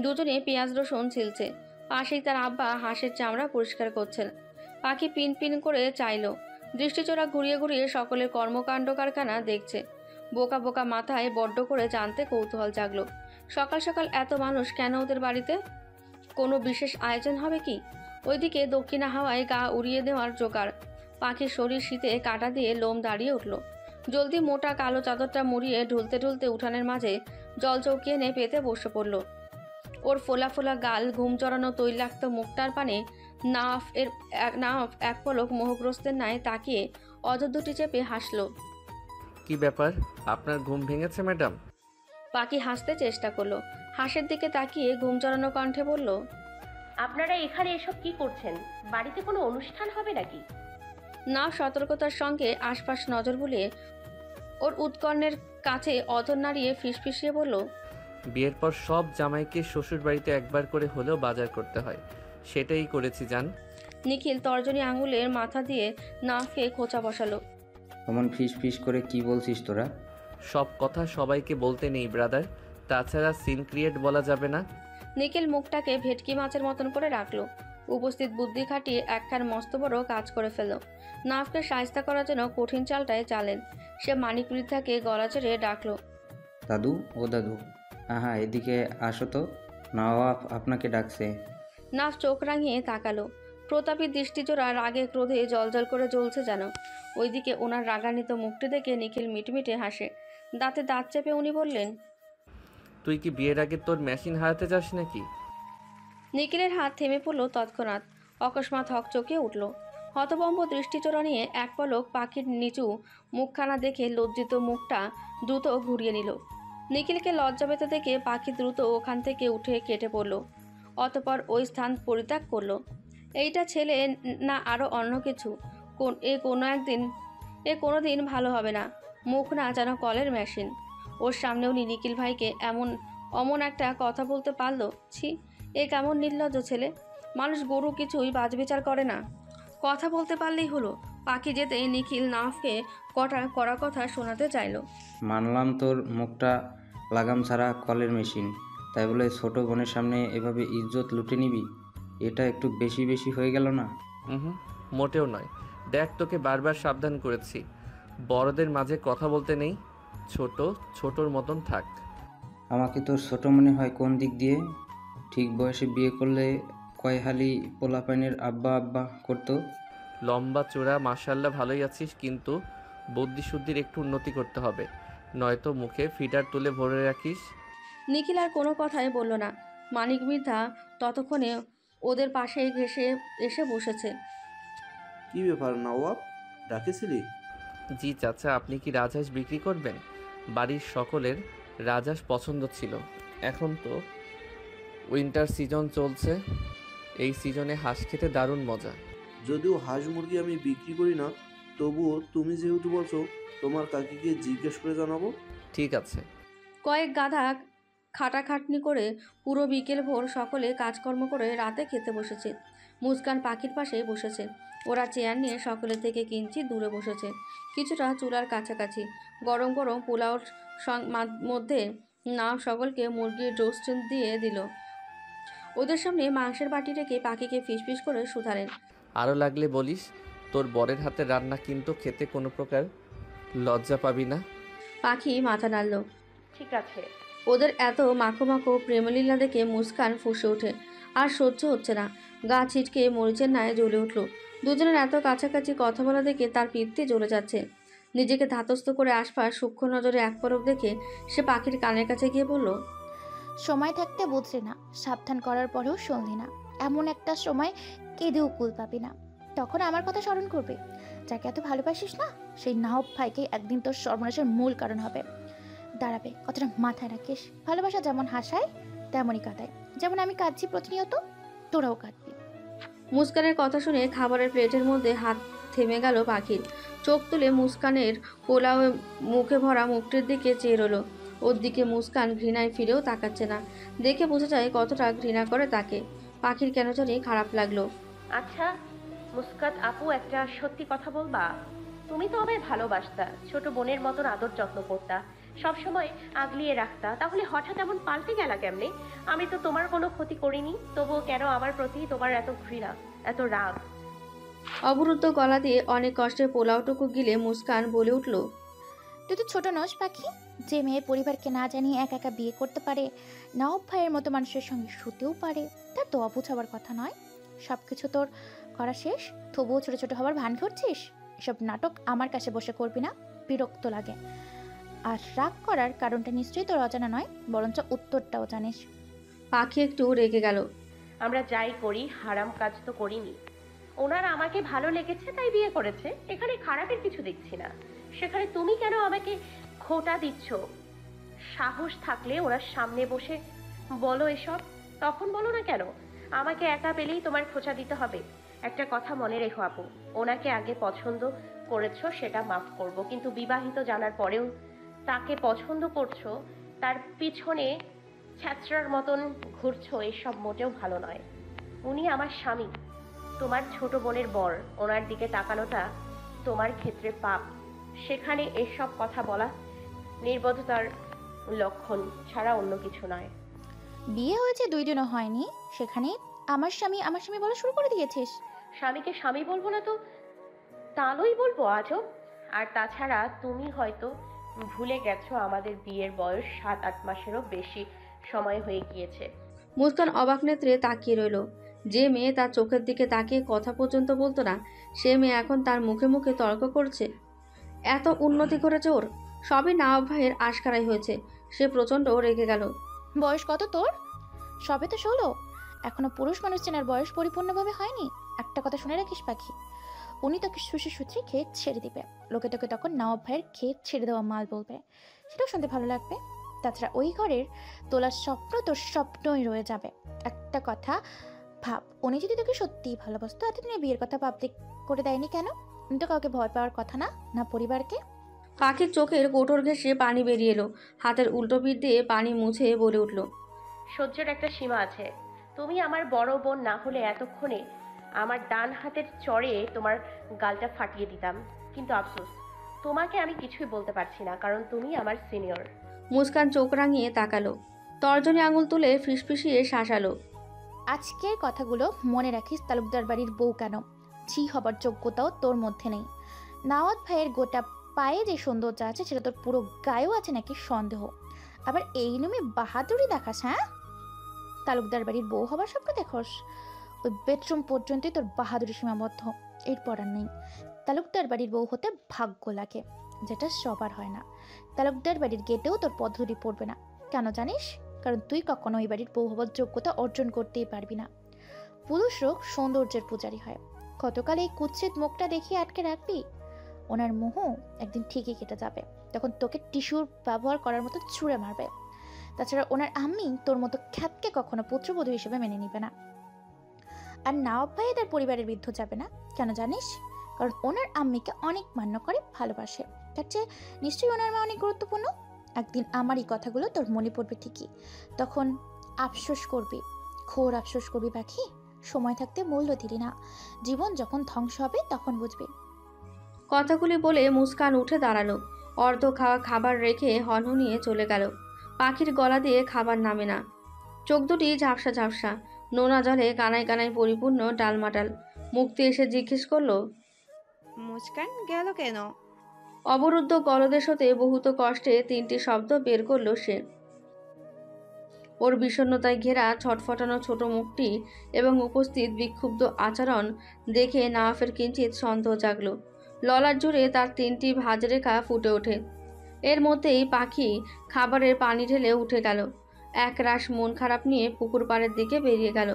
দুজনে পেঁয়াজ রসুন ছিলছে। পাশেই তার আব্বা হাঁসের চামড়া পরিষ্কার করছেন। পাখি পিন পিন করে চাইল। দৃষ্টিচোরা ঘুরিয়ে ঘুরিয়ে সকলের কর্মকাণ্ড কারখানা দেখছে। বোকা বোকা মাথায় বড্ড করে জানতে কৌতূহল জাগলো। সকাল সকাল এত মানুষ কেন ওদের বাড়িতে? কোনো বিশেষ আয়োজন হবে কি? ওইদিকে দক্ষিণা হাওয়ায় গা উড়িয়ে দেওয়ার জোগাড়। পাখির শরীর শীতে কাটা দিয়ে লোম দাঁড়িয়ে উঠল। জলদি মোটা কালো চাদরটা মুড়িয়ে ঢুলতে ঢুলতে উঠানের মাঝে জল চৌকি এনে পেতে বসে পড়ল। ওর ফোলা ফোলা গাল, ঘুম চড়ানো তৈলাক্ত মুখটার পানে নাফ এক পলক মোহগ্রস্তের ন্যায় তাকিয়ে অধর দুটি চেপে হাসল। কি ব্যাপার, আপনার ঘুম ভেঙেছে ম্যাডাম? পাখি হাসতে চেষ্টা করলো। হাসের দিকে তাকিয়ে ঘুম চড়ানো কণ্ঠে বলল, আপনারা এখানে এসব কি করছেন? বাড়িতে কোনো অনুষ্ঠান হবে নাকি? না সতর্কতার সঙ্গে আশপাশ নজর বুলিয়ে ওর উৎকর্ণের কাছে অধর নাড়িয়ে ফিসফিসিয়ে বলল, বিয়ের পর সব জামাইকে শ্বশুর বাড়িতে একবার করে হলেও বাজার করতে হয়, সেটাই করেছি জান। নিখিল তর্জনী আঙুলের মাথা দিয়ে নাফকে খোঁচা বসালো। অমন ফিস ফিস করে কি বলছিস তোরা? সব কথা সবাইকে বলতে নেই ব্রাদার, তাছাড়া সিন ক্রিয়েট বলা যাবে না। নিখিল মুখটাকে ভেটকি মাছের মতন করে রাখলো। উপস্থিত বুদ্ধি খাটিয়ে একখান মস্ত বড় কাজ করে ফেলল। নাফকে সায়স্তা করার জন্য কঠিন চালটায় চালেন। সে মানিক বৃদ্ধাকে গলা চেড়ে ডাকলো, দাদু, ও দাদু, আহা এদিকে আসো তো, নওয়াব আপনাকে ডাকছে। নাফ চোখ রাঙিয়ে তাকালো। প্রতাপী দৃষ্টিজোড়া রাগে ক্রোধে জলজল করে জ্বলছে যেন। ওইদিকে ওনার রাগান্বিত মুখটি দেখে নিখিল মিটমিটে হাসে। দাঁতে দাঁত চেপে উনি বললেন, তুই কি বিয়ের আগে তোর মেশিন হারাতে যাস নাকি? নিখিলের হাত থেমে পড়ল তৎক্ষণাৎ। অকস্মাৎ হকচকিয়ে উঠল। হতভম্ব দৃষ্টিচোরা নিয়ে এক পলক পাখির নিচু মুখখানা দেখে লজ্জিত মুখটা দ্রুত ঘুরিয়ে নিল। নিখিলকে লজ্জা পেতে দেখে পাখি দ্রুত ওখান থেকে উঠে কেটে পড়ল। অতপর ওই স্থান পরিত্যাগ করলো। এইটা ছেলে না আরও অন্য কিছু, কোনো দিন ভালো হবে না। মুখ না যেন কলের মেশিন। ওর সামনে উনি নিখিল ভাইকে অমন একটা কথা বলতে পারলো। ছি, এ কেমন নির্লজ্জ ছেলে! মানুষ গরু কিছুই বাজবিচার করে না। কথা বলতে পারলেই হলো। পাখি যেতে নিখিল নাফকে কড়া কথা শোনাতে চাইল। মানলাম তোর মুখটা লাগাম ছাড়া কলের মেশিন, তাই বলে ছোট বোনের সামনে এভাবে ইজ্জত লুটে নিবি? এটা একটু বেশি বেশি হয়ে গেল না? হুম, মোটেও নয়। দেখ, তোকে বারবার সাবধান করেছি, বড়দের মাঝে কথা বলতে নেই। ছোটর মতন থাক। আমাকে তোর ছোট মনে হয় কোন দিক দিয়ে? ঠিক বয়সে বিয়ে করলে কয় হালি পোলাপাইনের আব্বা আব্বা করতো। লম্বা চূড়া, মাশাল্লাহ ভালোই আছিস, কিন্তু বুদ্ধিশুদ্ধির একটু উন্নতি করতে হবে, নয়তো মুখে ফিটার তুলে ভরে রাখিস। নিখিল আর কোনো কথাই বলল না। মানিক বৃদ্ধা ততক্ষণে ওদের পাশেই ঘেঁষে এসে বসেছে। কি ব্যাপার নওয়াব, ডাকেছিলি? জি চাচা, আপনি কি রাজহাঁস বিক্রি করবেন? বাড়ির সকলের রাজহাঁস পছন্দ ছিল। এখন তো উইন্টার সিজন চলছে, এই সিজনে হাঁস খেতে দারুণ মজা। যদিও হাঁস মুরগি আমি বিক্রি করি না, তবুও তুমি যেহেতু বলছো, তোমার কাকিকে জিজ্ঞেস করে জানাবো। ঠিক আছে। কয়েক গাধা খাটাখাটনি করে পুরো বিকেল ভোর সকলে কাজকর্ম করে রাতে খেতে বসেছে। মুস্কান পাখির পাশে বসেছে। ওরা চেয়ার নিয়ে সকলের থেকে কিঞ্চিত দূরে বসেছে, কিছুটা চুলার কাছাকাছি। গরম গরম পোলাওর মধ্যে নাম সকলকে মুরগির রোস্ট দিয়ে দিল। ওদের সামনে মাংসের বাটি রেখে পাখিকে ফিসফিস করে শুধালেন, আরও লাগলে বলিস, তোর বরের হাতে রান্না কিন্তু খেতে কোনো প্রকার লজ্জা পাবি না। পাখি মাথা নাড়ল। ঠিক আছে। ওদের এত মাখো মাখো প্রেমলীলা দেখে মুস্কান ফুঁসে ওঠে। আর সহ্য হচ্ছে না। গা ছিটকে মরিচের ন্যায় জ্বলে উঠল। দুজনের এত কাছাকাছি কথা বলা দেখে তার পিত্তে জ্বলে যাচ্ছে। নিজেকে ধাতস্থ করে আশপাশ সূক্ষ্ম নজরে এক পলক দেখে সে পাখির কানের কাছে গিয়ে বলল, সময় থাকতে বুঝলি না, সাবধান করার পরেও শুনলি না। এমন একটা সময় কেঁদেও কুল পাবি না। তখন আমার কথা স্মরণ করবে। যাকে এত ভালোবাসিস না, সেই নাহব ভাইকে একদিন তোর সর্বনাশের মূল কারণ হবে। দাঁড়াবে, কথাটা মাথায় রাখিস। ভালোবাসা যেমন হাসায় তেমনই কাঁদায়। যেমন আমি কাঁদছি প্রতিনিয়ত, তোরাও কাঁদবি। মুস্কানের কথা শুনে খাবারের প্লেটের মধ্যে হাত থেমে গেল পাখির। চোখ তুলে মুস্কানের পোলাও মুখে ভরা মুখটির দিকে চেয়ে রইল। ওর দিকে মুস্কান ঘৃণায় ফিরেও তাকাচ্ছে না। দেখে বোঝা যায় কতটা ঘৃণা করে তাকে। পাখির কেন জানি খারাপ লাগলো। আচ্ছা মুস্কাত আপু, একটা সত্যি কথা বলবা? তুমি তো আমায় ভালোবাসতা, ছোট বোনের মতন আদর যত্ন করতা, সবসময় আগলিয়ে রাখতা, তাহলে হঠাৎ এমন পাল্টে গেলা কেমনে? আমি তো তোমার কোনো ক্ষতি করিনি, তবুও কেন আমার প্রতি তোমার এত ঘৃণা, এত রাগ? অবরুদ্ধ গলা দিয়ে অনেক কষ্টে পোলাওটুকু গিলে মুস্কান বলে উঠল, তুই তো ছোট নস পাখি, যে মেয়ে পরিবারকে না জানিয়ে একা একা বিয়ে করতে পারে, নাওব ভাইয়ের মতো মানুষের সঙ্গে শুতেও পারে, তার তো অবুঝ হওয়ার কথা নয়। সব কিছু তোর করা শেষ, তবুও ছোট ছোট হওয়ার ভান করছিস? এসব নাটক আমার কাছে বসে করবি না, বিরক্ত লাগে। আর রাগ করার কারণটা নিশ্চয়ই তোর অজানা নয়, বরঞ্চ উত্তরটাও জানিস। পাখি একটু রেগে গেল। আমরা যাই করি হারাম কাজ তো করিনি। ওনার আমাকে ভালো লেগেছে তাই বিয়ে করেছে, এখানে খারাপের কিছু দেখছি না। সেখানে তুমি কেন আমাকে খোঁটা দিচ্ছ? সাহস থাকলে ওনার সামনে বসে বলো এসব, তখন বলো না কেন আমাকে একা পেলেই তোমার খোঁচা দিতে হবে। একটা কথা মনে রেখো আপু, ওনাকে আগে পছন্দ করেছো সেটা মাফ করব, কিন্তু বিবাহিত জানার পরেও তাকে পছন্দ করছো, তার পিছনে ছ্যাঁচড়ার মতন ঘুরছো, এসব মোটেও ভালো নয়। উনি আমার স্বামী, তোমার ছোট বোনের বর, ওনার দিকে তাকানোটা তোমার ক্ষেত্রে পাপ। সেখানে এসব কথা বলা নির্বোধতার লক্ষণ ছাড়া অন্য কিছু নয়। বিয়ে হয়েছে 2 দিনও হয়নি, সেখানে আমার স্বামী আমার স্বামী বলা শুরু করে দিয়েছিস? স্বামীকে স্বামী বলবো না তো তালই বলবো আজও? আর তাছাড়া তুমি হয়তো ভুলে গেছো আমাদের বিয়ের বয়স 7-8 মাসেরও বেশি সময় হয়ে গিয়েছে। মুস্কান অবাক নেত্রে তাকিয়ে রইল। যে মেয়ে তার চোখের দিকে তাকিয়ে কথা পর্যন্ত বলতো না, সে মেয়ে এখন তার মুখে মুখে তর্ক করছে। এত উন্নতি করেছে ওর, সবই নওয়াব ভাইয়ের আশকারাই হয়েছে। সে প্রচণ্ড রেগে গেল। বয়স কত তোর? সবে তো 16, এখনো পুরুষ মানুষ চেনার বয়স পরিপূর্ণভাবে হয়নি। একটা কথা শুনে রাখিস পাখি, উনি তোকে শুষে সুত্রে খেয়ে ছেড়ে দিবে। লোকে তোকে তখন নওয়াব ভাইয়ের খেয়ে ছেড়ে দেওয়া মাল বলবে, সেটাও শুনতে ভালো লাগবে। তাছাড়া ওই ঘরের তোলার স্বপ্ন তোর স্বপ্নই রয়ে যাবে। একটা কথা ভাব, উনি যদি তোকে সত্যিই ভালোবাসতো এতদিনে বিয়ের কথা পাবলিক করে দেয়নি কেন? উনি তো কাউকে ভয় পাওয়ার কথা না, না পরিবারকে। পাখির চোখের কোটর ঘেঁষে পানি বেরিয়ে এলো। হাতের উল্টো পিঠ দিয়ে পানি মুছে বলে উঠল, সহ্যের একটা সীমা আছে। তুমি আমার বড় বোন না হলে এতক্ষণে আমার ডান হাতের চড়ে তোমার গালটা ফাটিয়ে দিতাম, কিন্তু আফসোস তোমাকে আমি কিছুই বলতে পারছি না, কারণ তুমি আমার সিনিয়র। মুস্কান চোখ রাঙিয়ে তাকালো, তর্জনী আঙুল তুলে ফিসফিসিয়ে শাসালো। আজকের কথাগুলো মনে রাখিস, তালুকদার বাড়ির বউ কেন, ছি হবার যোগ্যতাও তোর মধ্যে নেই। নওয়াব ভাইয়ের গোটা পায়ে যে সৌন্দর্য আছে সেটা তোর পুরো গায়েও আছে নাকি সন্দেহ। আবার এই নুমে বাহাদুরি দেখাস? হ্যাঁ, তালুকদার বাড়ির বউ হবার স্বপ্ন দেখোস? ওই বেডরুম পর্যন্তই তোর বাহাদুরি সীমাবদ্ধ, এরপর আর নেই। তালুকদার বাড়ির বউ হতে ভাগ্য লাগে, যেটা সবার হয় না। তালুকদার বাড়ির গেটেও তোর পদ্ধতি পড়বে না। কেন জানিস? কারণ তুই কখনো ওই বাড়ির বউ হবার যোগ্যতা অর্জন করতেই পারবি না। পুরুষও সৌন্দর্যের পূজারী হয়। কতকাল এই কুৎসিত মুখটা দেখিয়ে আটকে রাখবি? ওনার মোহ একদিন ঠিকই কেটে যাবে, তখন তোকে টিস্যুর ব্যবহার করার মতো ছুঁড়ে মারবে। তাছাড়া ওনার আম্মি তোর মতো খ্যাতকে কখনো পুত্রবধূ হিসেবে মেনে নিবে না। আর নওয়াব ভাই তার পরিবারের বিরুদ্ধে যাবে না, কেন জানিস? কারণ ওনার আম্মিকে অনেক মান্য করে, ভালোবাসে। তার চেয়ে নিশ্চয়ই ওনার মা অনেক গুরুত্বপূর্ণ। একদিন আমার এই কথাগুলো তোর মনে পড়বে ঠিকই, তখন আফসোস করবি, ঘোর আফসোস করবি পাখি। সময় থাকতে মূল্য দিলি না, জীবন যখন ধ্বংস হবে তখন বুঝবি। কথাগুলি বলে মুস্কান উঠে দাঁড়ালো। অর্ধ খাওয়া খাবার রেখে হনহনিয়ে চলে গেল। পাখির গলা দিয়ে খাবার নামে না, চোখ দুটি ঝাপসা ঝাপসা, নোনা জলে কানায় কানায় পরিপূর্ণ ডালমাটাল। মুক্তি এসে জিজ্ঞেস করলো, মুস্কান গেল কেন? অবরুদ্ধ গলদেশ হতে বহুত কষ্টে 3টি শব্দ বের করলো সে। ওর বিষণ্ণতায় ঘেরা ছটফটানো ছোট মুখটি এবং উপস্থিত বিক্ষুব্ধ আচরণ দেখে নওয়াফের কিঞ্চিত সন্দেহ জাগল। ললার জুড়ে তার 3টি ভাঁজরেখা ফুটে ওঠে। এর মধ্যেই পাখি খাবারের পানি ঢেলে উঠে গেল। এক রাশ মন খারাপ নিয়ে পুকুর পাড়ের দিকে বেরিয়ে গেল।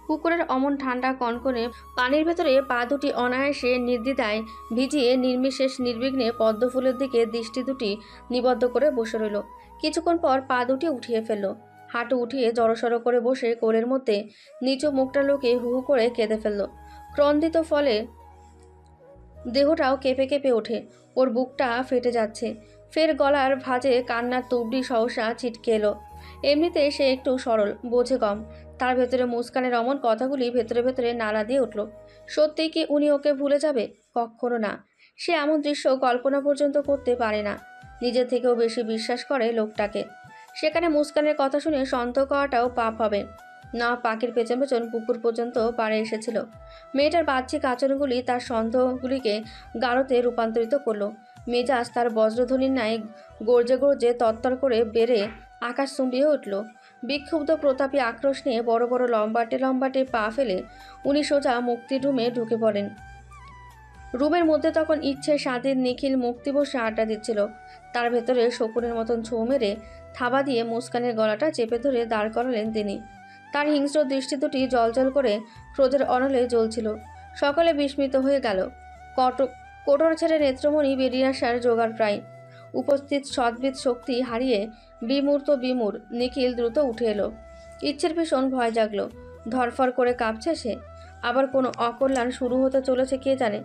পুকুরের অমন ঠান্ডা কনকনে পানির ভেতরে পা দুটি অনায়াসে নির্দ্বিধায় ভিজিয়ে নির্বিশেষ নির্বিঘ্নে পদ্মফুলের দিকে দৃষ্টি দুটি নিবদ্ধ করে বসে রইল। কিছুক্ষণ পর পা দুটি উঠিয়ে ফেলল। হাঁটু উঠিয়ে জড়সড় করে বসে কোলের মধ্যে নিচু মুখটা লুকিয়ে হু হু করে কেঁদে ফেলল। ক্রন্দিত ফলে দেহটাও কেঁপে কেঁপে ওঠে। ওর বুকটা ফেটে যাচ্ছে। ফের গলার ভাঁজে কান্নার তুবড়ি সহসা ছিটকে এলো। এমনিতে সে একটু সরল, বোঝে কম, তার ভেতরে মুস্কানের অমন কথাগুলি ভেতরে ভেতরে নাড়া দিয়ে উঠল। সত্যিই কি উনি ওকে ভুলে যাবে? কখনো না। সে এমন দৃশ্য কল্পনা পর্যন্ত করতে পারে না। নিজের থেকেও বেশি বিশ্বাস করে লোকটাকে। সেখানে মুস্কানের কথা শুনে সন্দেহ করাটাও পাপ হবে না। পাখির পেছন পেছন পুকুর পর্যন্ত পাড়ে এসেছিল। মেয়েটার বাহ্যিক আচরণগুলি তার সন্দেহগুলিকে গাঢ়তে রূপান্তরিত করলো। মেজাজ তার বজ্রধ্বনির ন্যায় গর্জে গর্জে তত্তর করে বেড়ে আকাশ চুম্বিয়ে উঠল। বিক্ষুব্ধ প্রতাপী আক্রোশ নিয়ে বড় বড় লম্বাটে লম্বাটে পা ফেলে উনি সোজা মুক্তির রুমে ঢুকে পড়েন। রুমের মধ্যে তখন ইচ্ছে স্বাধীন নিখিল মুক্তি বসে আড্ডা দিচ্ছিল। তার ভেতরে শকুনের মতন ছোঁ মেরে থাবা দিয়ে মুস্কানের গলাটা চেপে ধরে দাঁড় করালেন তিনি। তার হিংস্র দৃষ্টি দুটি জলজল করে ক্রোধের অনলে জ্বলছিল। সকলে বিস্মিত হয়ে গেল। কোটর ছেড়ে নেত্রমণি বেরিয়ে আসার জোগাড় প্রায়। উপস্থিত সদ্ভিদ শক্তি হারিয়ে বিমূর নিখিল দ্রুত উঠে এলো। ইচ্ছের ভীষণ ভয় জাগলো। ধরফর করে কাঁপছে সে। আবার কোনো অকল্যাণ শুরু হতে চলেছে কে জানে।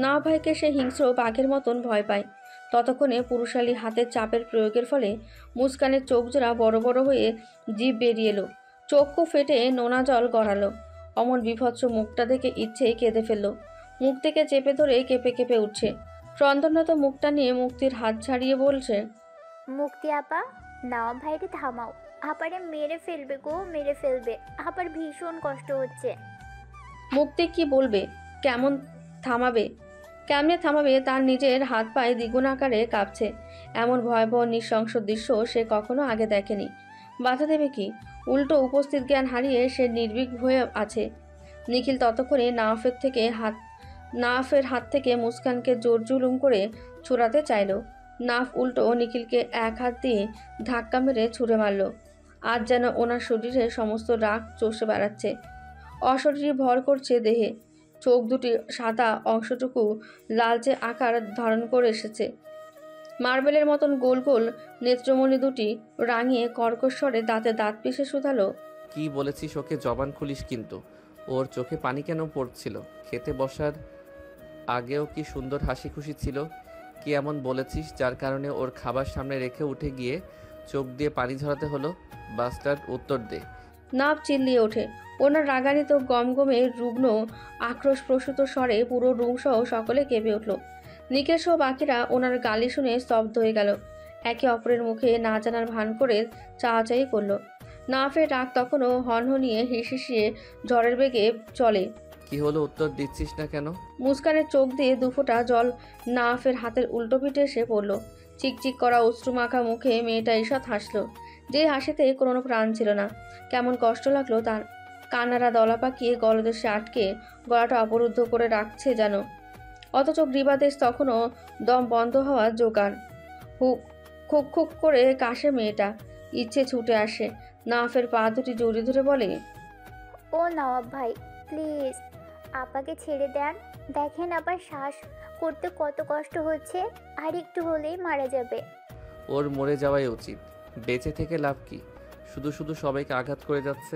না ভাইকে সে হিংস্র বাঘের মতন ভয় পায়। ততক্ষণে পুরুষালী হাতের চাপের প্রয়োগের ফলে মুস্কানের চোখ জোড়া বড় বড় হয়ে জিভ বেরিয়ে এলো। চক্ষু ফেটে নোনা জল গড়ালো। অমন বিভৎস মুখটা দেখে ইচ্ছেই কেঁদে ফেলল। মুখ থেকে চেপে ধরে কেঁপে কেঁপে উঠছে। ক্রন্দনত মুখটা নিয়ে মুক্তির হাত ছাড়িয়ে বলছে, মুক্তি আপা, নাও ভাইরে থামাও, আপারে মেরে ফেলবে গো, মেরে ফেলবে, আপার ভীষণ কষ্ট হচ্ছে। মুক্তি কি বলবে, কেমনে থামাবে তার নিজের হাত পায়ে দ্বিগুণ আকারে কাঁপছে। এমন ভয়াবহ নৃশংস দৃশ্য সে কখনো আগে দেখেনি। বাধা দেবে কি? উল্টো উপস্থিত জ্ঞান হারিয়ে সে নির্ভীক হয়ে আছে। নিখিল ততক্ষণে নাফের হাত থেকে মুস্কানকে জোর জুলুম করে ছুড়াতে চাইল। নাফ উল্টো নিখিলকে এক হাত দিয়ে ধাক্কা মেরে ছুঁড়ে মারল। আজ যেন ওনার শরীরে সমস্ত রাগ চষে বেড়াচ্ছে। অশরীরী ভর করছে দেহে। চোখ দুটি সাদা, অংশটুকু লালচে আকার ধারণ করে এসেছে। মার্বেলের মতন গোল গোল নেত্রমণি দুটি রাঙিয়ে কর্কশ্বরে দাঁতে দাঁত পিষে শুধালো, কি বলেছিস ওকে জবান খুলিস কিন্তু। ওর চোখে পানি কেন পড়ছিল? খেতে বসার আগেও কি সুন্দর হাসি খুশি ছিল। কি এমন বলেছিস যার কারণে ওর খাবার সামনে রেখে উঠে গিয়ে চোখ দিয়ে পানি ঝরাতে হলো? বাস্টার্ড, উত্তর দে। নাভ চিল্লিয়ে ওঠে। ওনার রাগান্বিত গমগমে রুগ্ন আক্রোশ প্রসূত স্বরে পুরো রুমসহ সকলে কেঁপে উঠল। নিখিল সহ বাকিরা ওনার গালি শুনে স্তব্ধ হয়ে গেল। একে অপরের মুখে না জানার ভান করে চাওয়াচাই করল। নাফের রাগ তখনও হনহনিয়ে হিসিয়ে ঝড়ের বেগে চলে। কি হলো, উত্তর দিচ্ছিস না কেন? মুস্কানের চোখ দিয়ে দুফোঁটা জল নাফের হাতের উল্টো পিঠে এসে পড়ল। চিকচিক করা অশ্রুমাখা মুখে মেয়েটা ঈষৎ হাসলো। যে হাসিতে কোনো প্রাণ ছিল না। কেমন কষ্ট লাগলো তার। কান্নারা দলা পাকিয়ে গলদেশে আটকে গলাটা অবরুদ্ধ করে রাখছে যেন। অথচ গ্রীবাদেশ তখনও দম বন্ধ হওয়ার জোগাড়। খুক খুক করে কাশে মেয়েটা। ইচ্ছে ছুটে আসে। নাফের পা দুটি জড়িয়ে ধরে বলে, ও নবাব ভাই, প্লিজ আপাকে ছেড়ে দেন। দেখেন আবার শ্বাস করতে কত কষ্ট হচ্ছে, আর একটু হলেই মারা যাবে। ওর মরে যাওয়াই উচিত। বেঁচে থেকে লাভ কি? শুধু শুধু সবাইকে আঘাত করে যাচ্ছে।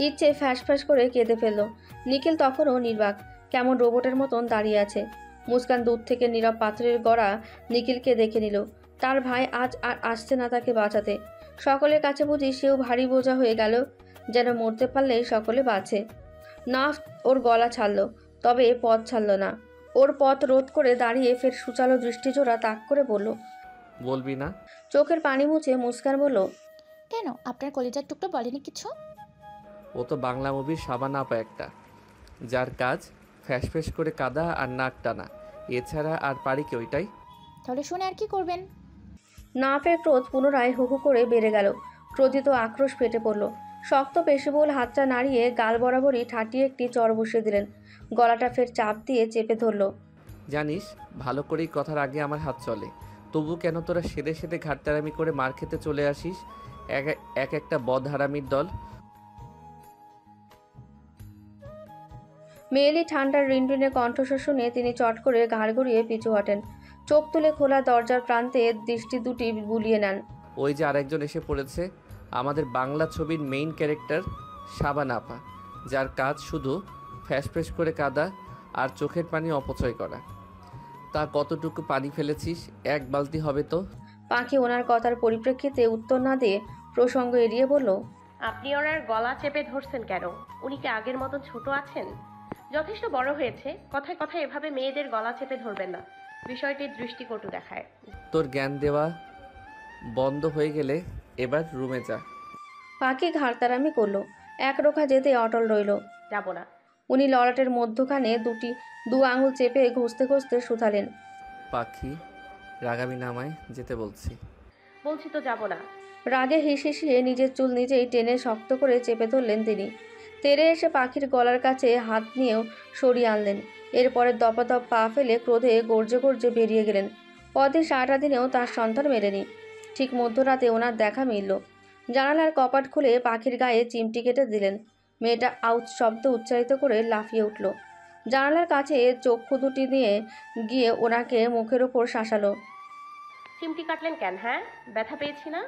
ইচ্ছে ফ্যাস ফ্যাস করে কেঁদে ফেলল। নিখিল তখনও নির্বাক, কেমন রোবটের মতন দাঁড়িয়ে আছে। মুস্কান দূর থেকে নীরব পাথরের গড়া নিখিলকে দেখে নিল। তার ভাই আজ আর আসছে না তাকে বাঁচাতে। সকলের কাছে বুঝি সেও ভারী বোঝা হয়ে গেল, যেন মরতে পারলে সকলে বাঁচে। নাফ ওর গলা ছাড়ল, তবে পথ ছাড়ল না। ওর পথ রোধ করে দাঁড়িয়ে ফের সুচালো দৃষ্টিজোড়া তাক করে বলল, বলবি না? চোখের পানি মুছে মুস্কান বলল, কেন, আপনার কলিজার টুকরো বলেনি কিছু? ও তো বাংলা মুভির সাবান আপা একটা, যার কাজ ফ্যাস ফ্যাস করে কাদা আর নাক টানা। এছাড়া আর পারি কি ওইটাই? তাহলে শুনে আর কি করবেন? নাফের ক্রোধ পুনরায় হু হু করে বেড়ে গেল। ক্রোধিত আক্রোশ ফেটে পড়ল। শক্ত পেশিবহুল হাতটা নাড়িয়ে গাল বরাবরই ঠাটিয়ে একটি চর বসিয়ে দিলেন। গলাটা ফের চাপ দিয়ে চেপে ধরল। জানিস, ভালো করেই কথার আগে আমার হাত চলে। তবু কেন তোরা সেদে সেদে ঘাটতারামি করে মার খেতে চলে আসিস? এক একটা বদহারামির দল। মেয়েলি ঠান্ডার রিনরিনে কণ্ঠস্বর শুনে তিনি চট করে ঘাড় ঘুরিয়ে পিছু হটেন। চোখ তুলে খোলা দরজার প্রান্তে দৃষ্টি দুটি বুলিয়ে নেন। ওই যে আরেকজন এসে পড়েছে, আমাদের বাংলা ছবির মেইন ক্যারেক্টার সাবান আপা, যার কাজ শুধু ফ্যাস ফ্যাস করে কাদা আর চোখের পানি অপচয় করা। তা কতটুকু পানি ফেলেছিস? এক বালতি হবে তো। পাখি ওনার কথার পরিপ্রেক্ষিতে উত্তর না দিয়ে প্রসঙ্গ এড়িয়ে বলল, আপনি ওনার গলা চেপে ধরছেন কেন? উনি কি আগের মতো ছোট আছেন? যথেষ্ট বড় হয়েছে। কথায় কথায় এভাবে মেয়েদের গলা চেপে ধরবেন না। বিষয়টির দৃষ্টিকটু দেখায়। তোর জ্ঞান দেওয়া বন্ধ হয়ে গেলে এবার রুমে যা। পাখি ঘাড়তারামি করল। একরোখা যেতে অটল রইল। যাব না। উনি ললাটের মধ্যখানে দু আঙুল চেপে ঘষতে ঘষতে শুধালেন, পাখি, রাগাবি নামায় যেতে বলছি। বলছি তো যাব না। রাগে হিসিয়ে নিজের চুল নিজেই টেনে শক্ত করে চেপে ধরলেন তিনি। তেড়ে এসে পাখির গলার কাছে হাত নিয়েও সরিয়ে আনলেন। এরপরে দপাদপ পা ফেলে ক্রোধে গর্জে গর্জে বেরিয়ে গেলেন। পরদিন সারাটা দিনেও তার সন্ধান মেলেনি। ঠিক মধ্যরাতে ওনার দেখা মিলল। জানালার কপাট খুলে পাখির গায়ে চিমটি কেটে দিলেন। মেয়েটা আউচ শব্দ উচ্চারিত করে লাফিয়ে উঠল। জানালার কাছে চক্ষু দুটি নিয়ে গিয়ে ওনাকে মুখের ওপর শাসালো। চিমটি কাটলেন কেন? হ্যাঁ, ব্যথা পেয়েছি না?